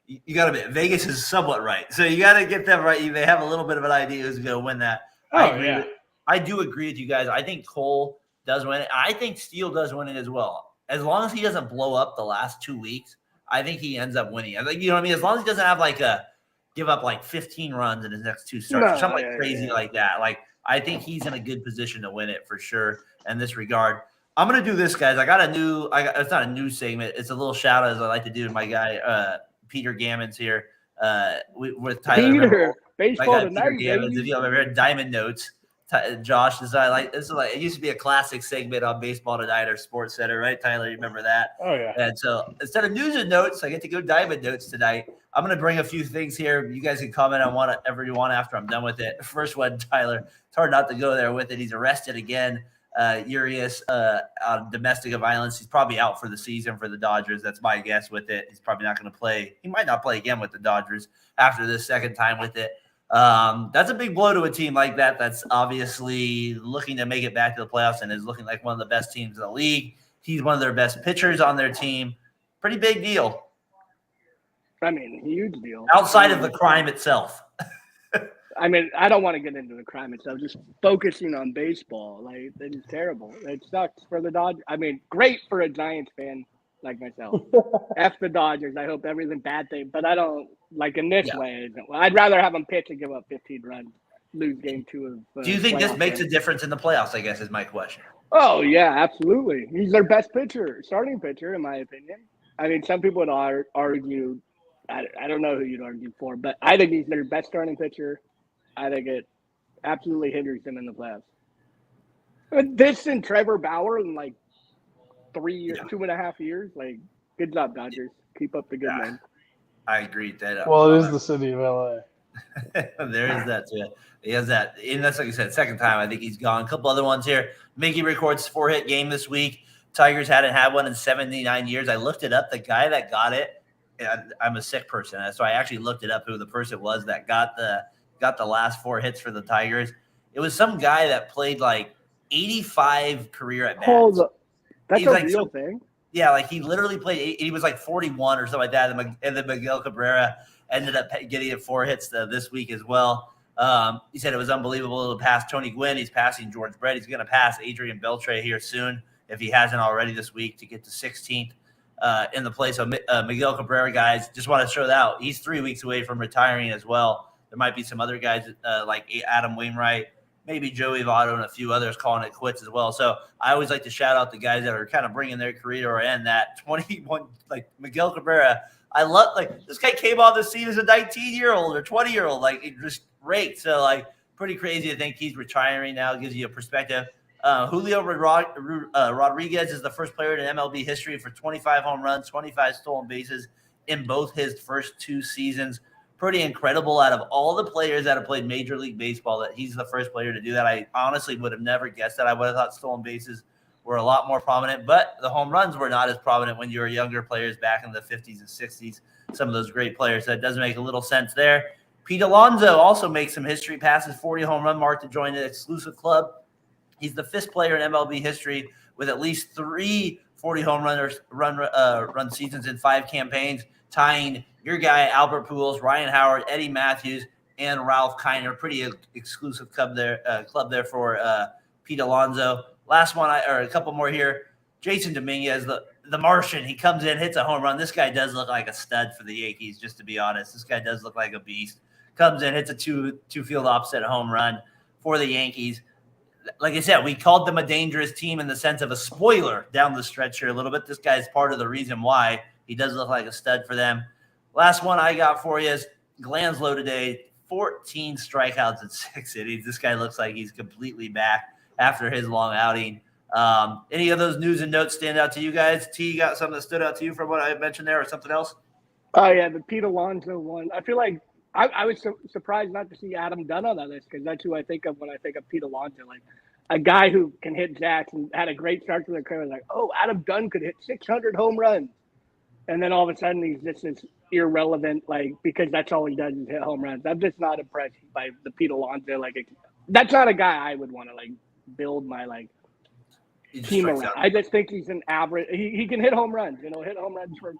you got to admit, Vegas is somewhat right. So you got to get them right. They have a little bit of an idea who's going to win that. I do agree with you guys. I think Cole does win it. I think Steele does win it as well. As long as he doesn't blow up the last 2 weeks, I think he ends up winning. I think, you know what I mean? As long as he doesn't have give up like 15 runs in his next 2 starts or something crazy like that. Like, I think he's in a good position to win it for sure in this regard. I'm going to do this, guys. It's not a new segment. It's a little shout out as I like to do to my guy, Peter Gammons here with Tyler. Peter, baseball tonight, Peter Gammons, if you have ever heard Diamond Notes, Josh, this is like, it used to be a classic segment on Baseball Tonight or Sports Center, right, Tyler? You remember that? Oh, yeah. And so instead of news and notes, I get to go Diamond Notes tonight. I'm going to bring a few things here. You guys can comment on whatever you want after I'm done with it. First one, Tyler, it's hard not to go there with it. He's arrested again. Urias on domestic violence. He's probably out for the season for the Dodgers. That's my guess with it. He's probably not going to play. He might not play again with the Dodgers after this second time with it. That's a big blow to a team like that. That's obviously looking to make it back to the playoffs and is looking like one of the best teams in the league. He's one of their best pitchers on their team. Pretty big deal. I mean, huge deal. Outside of the crime itself. I mean, I don't want to get into the crime itself. Just focusing on baseball, like it's terrible. It sucks for the Dodgers. I mean, great for a Giants fan like myself. F the Dodgers. I hope everything bad thing, but I don't like in this way. I'd rather have them pitch and give up 15 runs, lose game 2 of. Do you think this makes a difference in the playoffs? I guess is my question. Oh yeah, absolutely. He's their best pitcher, starting pitcher, in my opinion. I mean, some people would argue. I don't know who you'd argue for, but I think he's their best starting pitcher. I think it absolutely hinders them in the playoffs. But this and Trevor Bauer in like 3 years, 2.5 years, like good job, Dodgers. Keep up the good name. I agree with that. Well, it is the city of LA. There is that too. He has that, and that's like I said, second time I think he's gone. A couple other ones here. Mickey records 4-hit game this week. Tigers hadn't had one in 79 years. I looked it up. The guy that got it, I'm a sick person, so I actually looked it up who the person was that got the last 4 hits for the Tigers. It was some guy that played like 85 career at bats. That's a real thing. Yeah, like he literally played. He was like 41 or something like that, and then Miguel Cabrera ended up getting 4 hits this week as well. He said it was unbelievable to pass Tony Gwynn. He's passing George Brett. He's going to pass Adrian Beltre here soon if he hasn't already this week to get to 16th in the place of Miguel Cabrera. Guys, just want to show that out. He's 3 weeks away from retiring as well. There might be some other guys like Adam Wainwright, maybe Joey Votto, and a few others calling it quits as well. So I always like to shout out the guys that are kind of bringing their career or end that 21, like Miguel Cabrera I love like this guy came on the scene as a 19-year-old or 20-year-old, like it just raked. So like pretty crazy to think he's retiring now. It gives you a perspective. Julio Rodriguez is the first player in MLB history for 25 home runs, 25 stolen bases in both his first 2 seasons. Pretty incredible. Out of all the players that have played Major League Baseball, that he's the first player to do that. I honestly would have never guessed that. I would have thought stolen bases were a lot more prominent, but the home runs were not as prominent when you were younger players back in the 50s and 60s. Some of those great players. So it does make a little sense there. Pete Alonso also makes some history, passes 40 home run mark to join an exclusive club. He's the 5th player in MLB history with at least 3 40 home run seasons in 5 campaigns, tying your guy Albert Pujols, Ryan Howard, Eddie Matthews, and Ralph Kiner. Pretty exclusive club there for Pete Alonso. Last one, or a couple more here. Jason Dominguez, the Martian. He comes in, hits a home run. This guy does look like a stud for the Yankees, just to be honest. This guy does look like a beast. Comes in, hits a two-field offset home run for the Yankees. Like I said, we called them a dangerous team in the sense of a spoiler down the stretch here a little bit. This guy's part of the reason why he does look like a stud for them. Last one I got for you is Glanslow today, 14 strikeouts in 6 innings. This guy looks like he's completely back after his long outing. Any of those news and notes stand out to you guys? T, you got something that stood out to you from what I mentioned there or something else? Oh, yeah, the Pete Alonso one. I feel like I was surprised not to see Adam Dunn on that list because that's who I think of when I think of Pete Alonso. Like a guy who can hit jacks and had a great start to their career. Like, oh, Adam Dunn could hit 600 home runs. And then all of a sudden he's just this irrelevant, like, because that's all he does is hit home runs. I'm just not impressed by the Pete Alonso. Like, that's not a guy I would want to, like, build my, like, team around. I just think he's an average. He can hit home runs, hit home runs for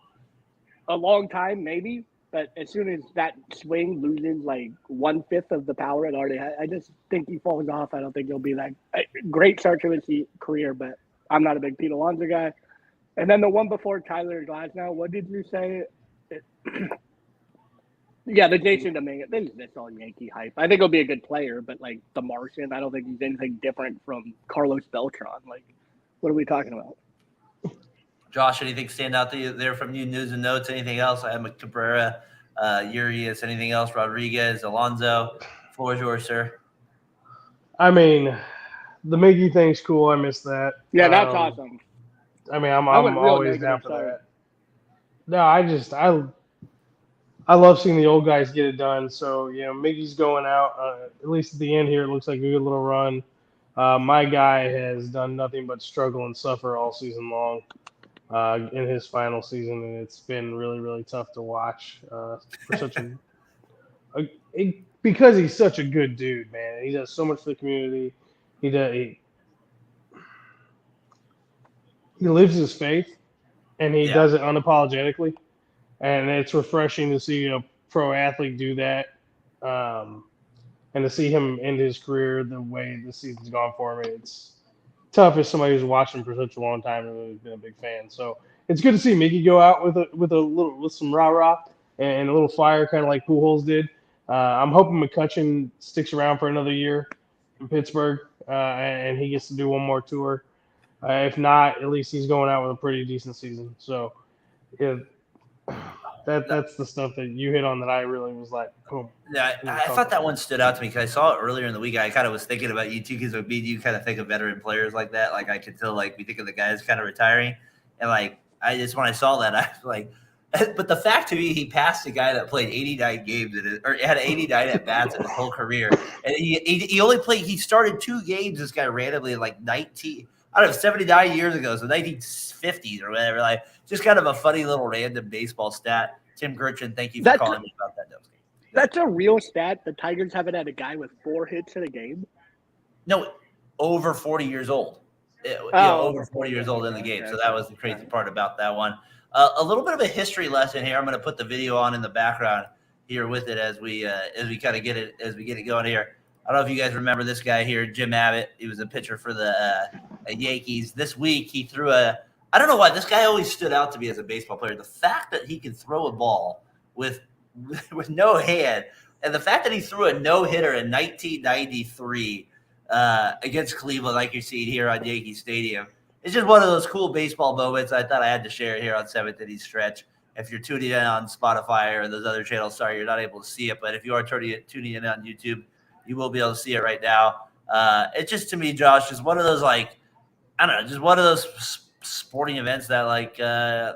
a long time, maybe. But as soon as that swing loses like 1/5 of the power it already had, I just think he falls off. I don't think he'll be that great start to his career, but I'm not a big Pete Alonso guy. And then the one before Tyler Glasnow, what did you say? Yeah, the Jason Dominguez. That's all Yankee hype. I think he'll be a good player, but like the Martian, I don't think he's anything different from Carlos Beltran. Like, what are we talking about? Josh, anything stand out to you there from you? News and notes? Anything else? I have Cabrera, Urias. Anything else? Rodriguez, Alonso. Floor is yours, sir. I mean, the Miggy thing's cool. I missed that. Yeah, that's awesome. I mean, I'm always down for that. No, I love seeing the old guys get it done. So, Miggy's going out. At least at the end here, it looks like a good little run. My guy has done nothing but struggle and suffer all season long. In his final season, and it's been really, really tough to watch for such because he's such a good dude, man. He does so much for the community. He lives his faith, and he does it unapologetically, and it's refreshing to see a pro athlete do that, and to see him end his career the way the season's gone for him. It's tough as somebody who's watched him for such a long time and has been a big fan. So it's good to see Mickey go out with some rah-rah and a little fire, kind of like Pujols did. I'm hoping McCutchen sticks around for another year in Pittsburgh and he gets to do one more tour. If not, at least he's going out with a pretty decent season. So that's the stuff that you hit on that I really was like, boom. Yeah, I thought that one stood out to me because I saw it earlier in the week. I kind of was thinking about you too because with me, you kind of think of veteran players like that. Like I could tell, like we think of the guys kind of retiring, and like I just when I saw that, I was like, but the fact to me, he passed a guy that played 89 games or had 89 at bats in his whole career, and he only played. He started 2 games. This guy randomly like 79 years ago, so 1950s or whatever. Like just kind of a funny little random baseball stat. Tim Gertchen, thank you for calling me about that. That's a real stat. The Tigers haven't had a guy with 4 hits in a game. No, over 40 years old. Over 40 years old in the game. So that was the crazy part about that one. A little bit of a history lesson here. I'm going to put the video on in the background here with it as we kind of get it going here. I don't know if you guys remember this guy here, Jim Abbott. He was a pitcher for the Yankees. This week he threw I don't know why this guy always stood out to me as a baseball player. The fact that he can throw a ball with no hand, and the fact that he threw a no-hitter in 1993 against Cleveland, like you're seeing here on Yankee Stadium, it's just one of those cool baseball moments. I thought I had to share it here on 7th Inning Stretch. If you're tuning in on Spotify or those other channels, sorry, you're not able to see it. But if you are tuning in on YouTube, you will be able to see it right now. It's just, to me, Josh, is one of those, like, I don't know, just one of those sporting events that, like I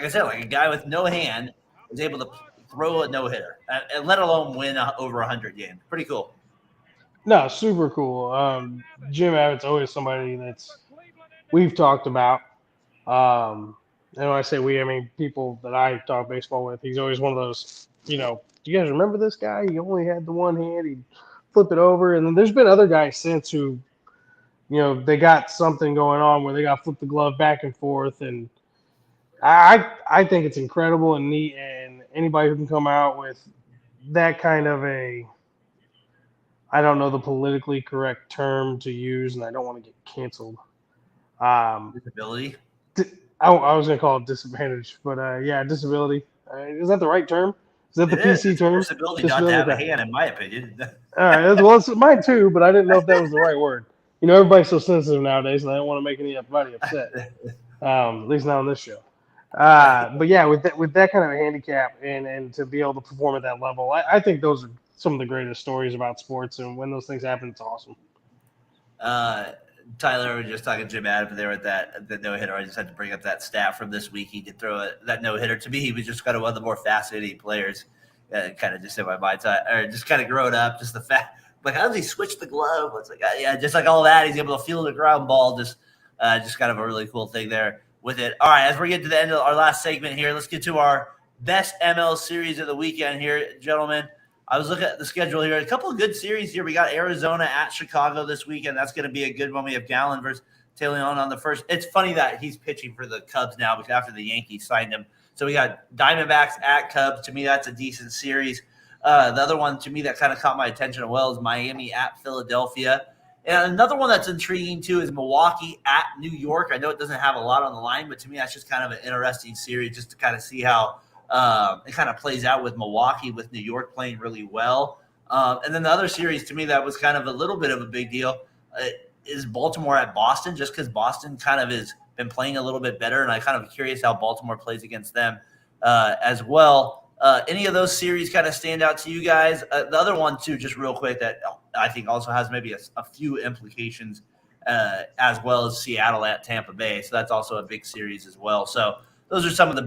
said, like a guy with no hand is able to throw a no-hitter, and let alone win over 100 games. Pretty cool. No, super cool. Jim Abbott's always somebody that's we've talked about. And when I say we, I mean people that I talk baseball with. He's always one of those, do you guys remember this guy? He only had the one hand. He'd flip it over. And then there's been other guys since who, they got something going on where they got to flip the glove back and forth. And I think it's incredible and neat. And anybody who can come out with that kind of I don't know the politically correct term to use, and I don't want to get canceled. Disability. I was going to call it disadvantage, but yeah, disability. Is that the right term? Is that the PC term? Disability not to have a hand, in my opinion. All right, well, it's mine too, but I didn't know if that was the right word. Everybody's so sensitive nowadays, and I don't want to make anybody upset. At least not on this show. But yeah, with that kind of a handicap and to be able to perform at that level, I think those are some of the greatest stories about sports, and when those things happen, it's awesome. Tyler, we were just talking to Jim Adams there with the no-hitter. I just had to bring up that stat from this week. He did throw that no-hitter. To me, he was just kind of one of the more fascinating players, kind of just in my mind. Or just kind of growing up, just the fact, like, how does he switch the glove? It's like, yeah, just like all that. He's able to field a ground ball. Just kind of a really cool thing there with it. All right, as we're getting to the end of our last segment here, let's get to our best ML series of the weekend here, gentlemen. I was looking at the schedule here. A couple of good series here. We got Arizona at Chicago this weekend. That's going to be a good one. We have Gallen versus Taylor on the first. It's funny that he's pitching for the Cubs now because after the Yankees signed him. So we got Diamondbacks at Cubs. To me, that's a decent series. The other one, to me, that kind of caught my attention as well is Miami at Philadelphia. And another one that's intriguing, too, is Milwaukee at New York. I know it doesn't have a lot on the line, but to me, that's just kind of an interesting series just to kind of see how it kind of plays out with Milwaukee, with New York playing really well. And then the other series to me that was kind of a little bit of a big deal is Baltimore at Boston, just because Boston kind of has been playing a little bit better. And I kind of curious how Baltimore plays against them as well. Any of those series kind of stand out to you guys? The other one, too, just real quick, that I think also has maybe a few implications as well as Seattle at Tampa Bay. So that's also a big series as well. So those are some of the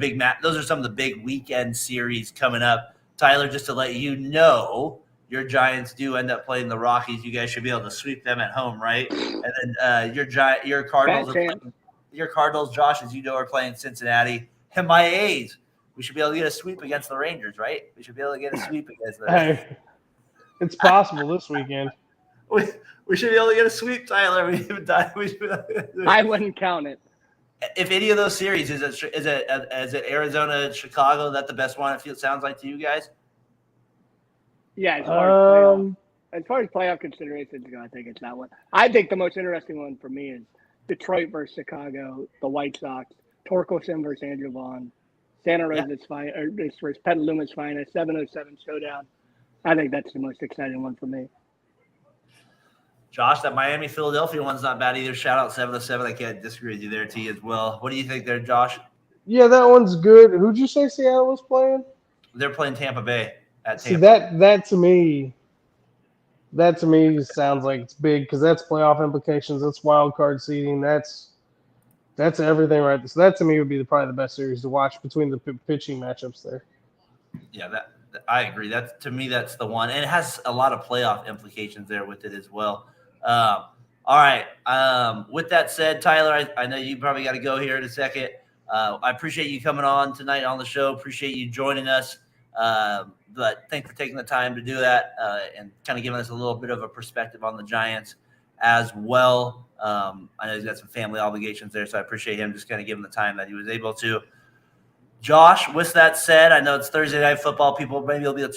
big weekend series coming up. Tyler, just to let you know, your Giants do end up playing the Rockies. You guys should be able to sweep them at home, right? And then your Cardinals, Josh, as you know, are playing Cincinnati. And my A's, we should be able to get a sweep against the Rangers, right? We should be able to get a sweep against them. Hey, it's possible this weekend. We should be able to get a sweep, Tyler. I wouldn't count it. If any of those series is it Arizona, Chicago, that the best one? It sounds like to you guys. Yeah, as far as playoff considerations go, I think it's that one. I think the most interesting one for me is Detroit versus Chicago, the White Sox, Torkelson versus Andrew Vaughn, Santa Rosa's versus Petaluma's finest, 707 showdown. I think that's the most exciting one for me. Josh, that Miami-Philadelphia one's not bad either. Shout out 707. I can't disagree with you there, T, as well. What do you think there, Josh? Yeah, that one's good. Who'd you say Seattle was playing? They're playing Tampa Bay at Tampa. See, that to me sounds like it's big because that's playoff implications. That's wild card seeding. That's everything right there. So that to me would be probably the best series to watch between the pitching matchups there. Yeah, I agree. That's the one, and it has a lot of playoff implications there with it as well. All right. With that said, Tyler, I know you probably got to go here in a second. I appreciate you coming on tonight on the show. Appreciate you joining us. But thanks for taking the time to do that and kind of giving us a little bit of a perspective on the Giants as well. I know he's got some family obligations there, so I appreciate him just kind of giving the time that he was able to. Josh, with that said, I know it's Thursday Night Football. People maybe will be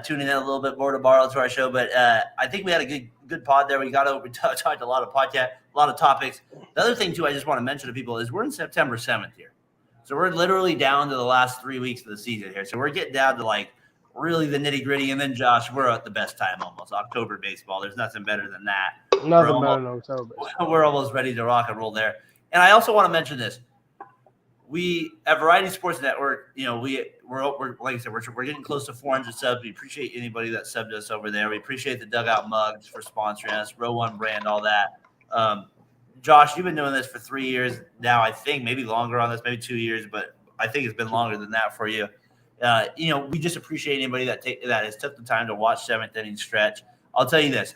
tuning in a little bit more tomorrow to our show, but I think we had a good pod there. We talked a lot of topics. The other thing, too, I just want to mention to people is we're in September 7th here. So we're literally down to the last 3 weeks of the season here. So we're getting down to, like, really the nitty-gritty. And then, Josh, we're at the best time almost, October baseball. There's nothing better than that. Nothing better than October. We're almost ready to rock and roll there. And I also want to mention this. we at Variety Sports Network, we're like I said, we're getting close to 400 subs. We appreciate anybody that subbed us over there. We appreciate the Dugout Mugs for sponsoring us, Row One Brand, all that. Josh, you've been doing this for 3 years now. I think maybe longer on this, maybe 2 years, but I think it's been longer than that for you. We just appreciate anybody that has took the time to watch seventh inning stretch. I'll tell you this: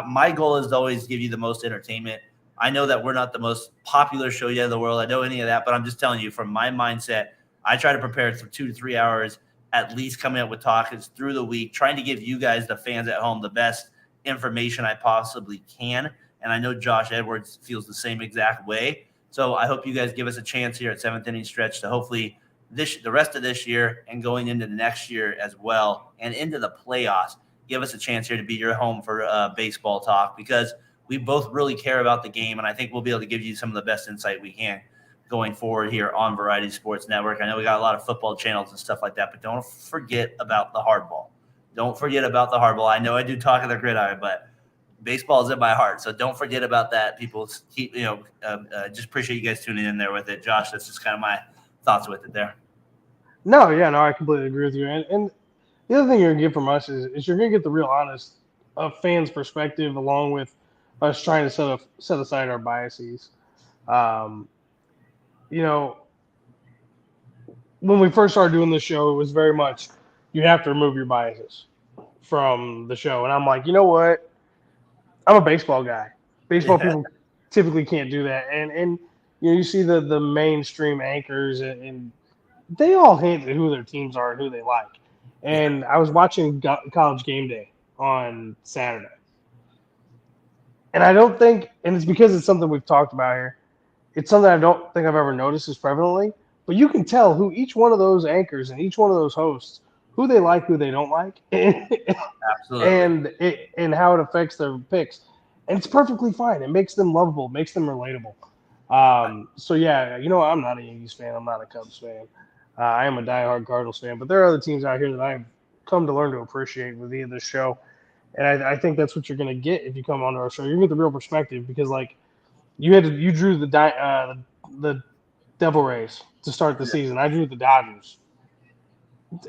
my goal is to always give you the most entertainment. I know that we're not the most popular show yet in the world. I know any of that, but I'm just telling you from my mindset, I try to prepare for 2 to 3 hours at least coming up with topics through the week, trying to give you guys, the fans at home, the best information I possibly can. And I know Josh Edwards feels the same exact way. So I hope you guys give us a chance here at seventh inning stretch to hopefully the rest of this year and going into the next year as well and into the playoffs, give us a chance here to be your home for baseball talk, because we both really care about the game, and I think we'll be able to give you some of the best insight we can going forward here on Variety Sports Network. I know we got a lot of football channels and stuff like that, but don't forget about the hardball. Don't forget about the hardball. I know I do talk of the gridiron, but baseball is in my heart, so don't forget about that. People keep, just appreciate you guys tuning in there with it. Josh, that's just kind of my thoughts with it there. No, I completely agree with you. And the other thing you're going to get from us is you're going to get the real honest fans' perspective, along with us trying to set aside our biases. When we first started doing this show, it was very much you have to remove your biases from the show. And I'm like, you know what? I'm a baseball guy. Baseball people typically can't do that. And you see the mainstream anchors and they all hint at who their teams are and who they like. And I was watching College Game Day on Saturday. And I don't think, and it's because it's something we've talked about here, it's something I don't think I've ever noticed as prevalently, but you can tell who each one of those anchors and each one of those hosts, who they like, who they don't like, Absolutely. and how it affects their picks. And it's perfectly fine. It makes them lovable, makes them relatable. I'm not a Yankees fan. I'm not a Cubs fan. I am a diehard Cardinals fan, but there are other teams out here that I've come to learn to appreciate with this show. And I think that's what you're going to get if you come onto our show. You're going to get the real perspective, because you drew the Devil Rays to start the season. I drew the Dodgers,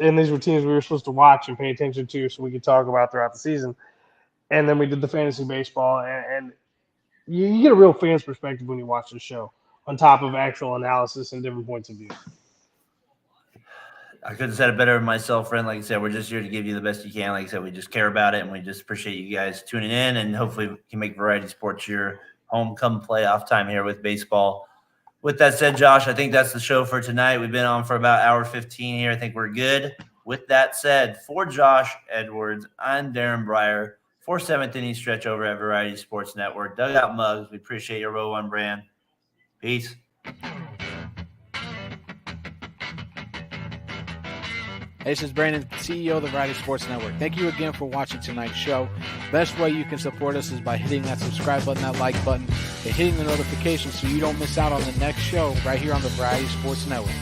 and these were teams we were supposed to watch and pay attention to so we could talk about throughout the season. And then we did the fantasy baseball, and you get a real fan's perspective when you watch the show, on top of actual analysis and different points of view. I couldn't have said it better myself, friend. Like I said, we're just here to give you the best you can. Like I said, we just care about it, and we just appreciate you guys tuning in, and hopefully we can make Variety Sports your home come playoff time here with baseball. With that said, Josh, I think that's the show for tonight. We've been on for about hour 15 here. I think we're good. With that said, for Josh Edwards, I'm Darren Breyer. For seventh inning stretch over at Variety Sports Network, Dugout Mugs, we appreciate your Row One Brand. Peace. Hey, this is Brandon, CEO of the Variety Sports Network. Thank you again for watching tonight's show. Best way you can support us is by hitting that subscribe button, that like button, and hitting the notifications so you don't miss out on the next show right here on the Variety Sports Network.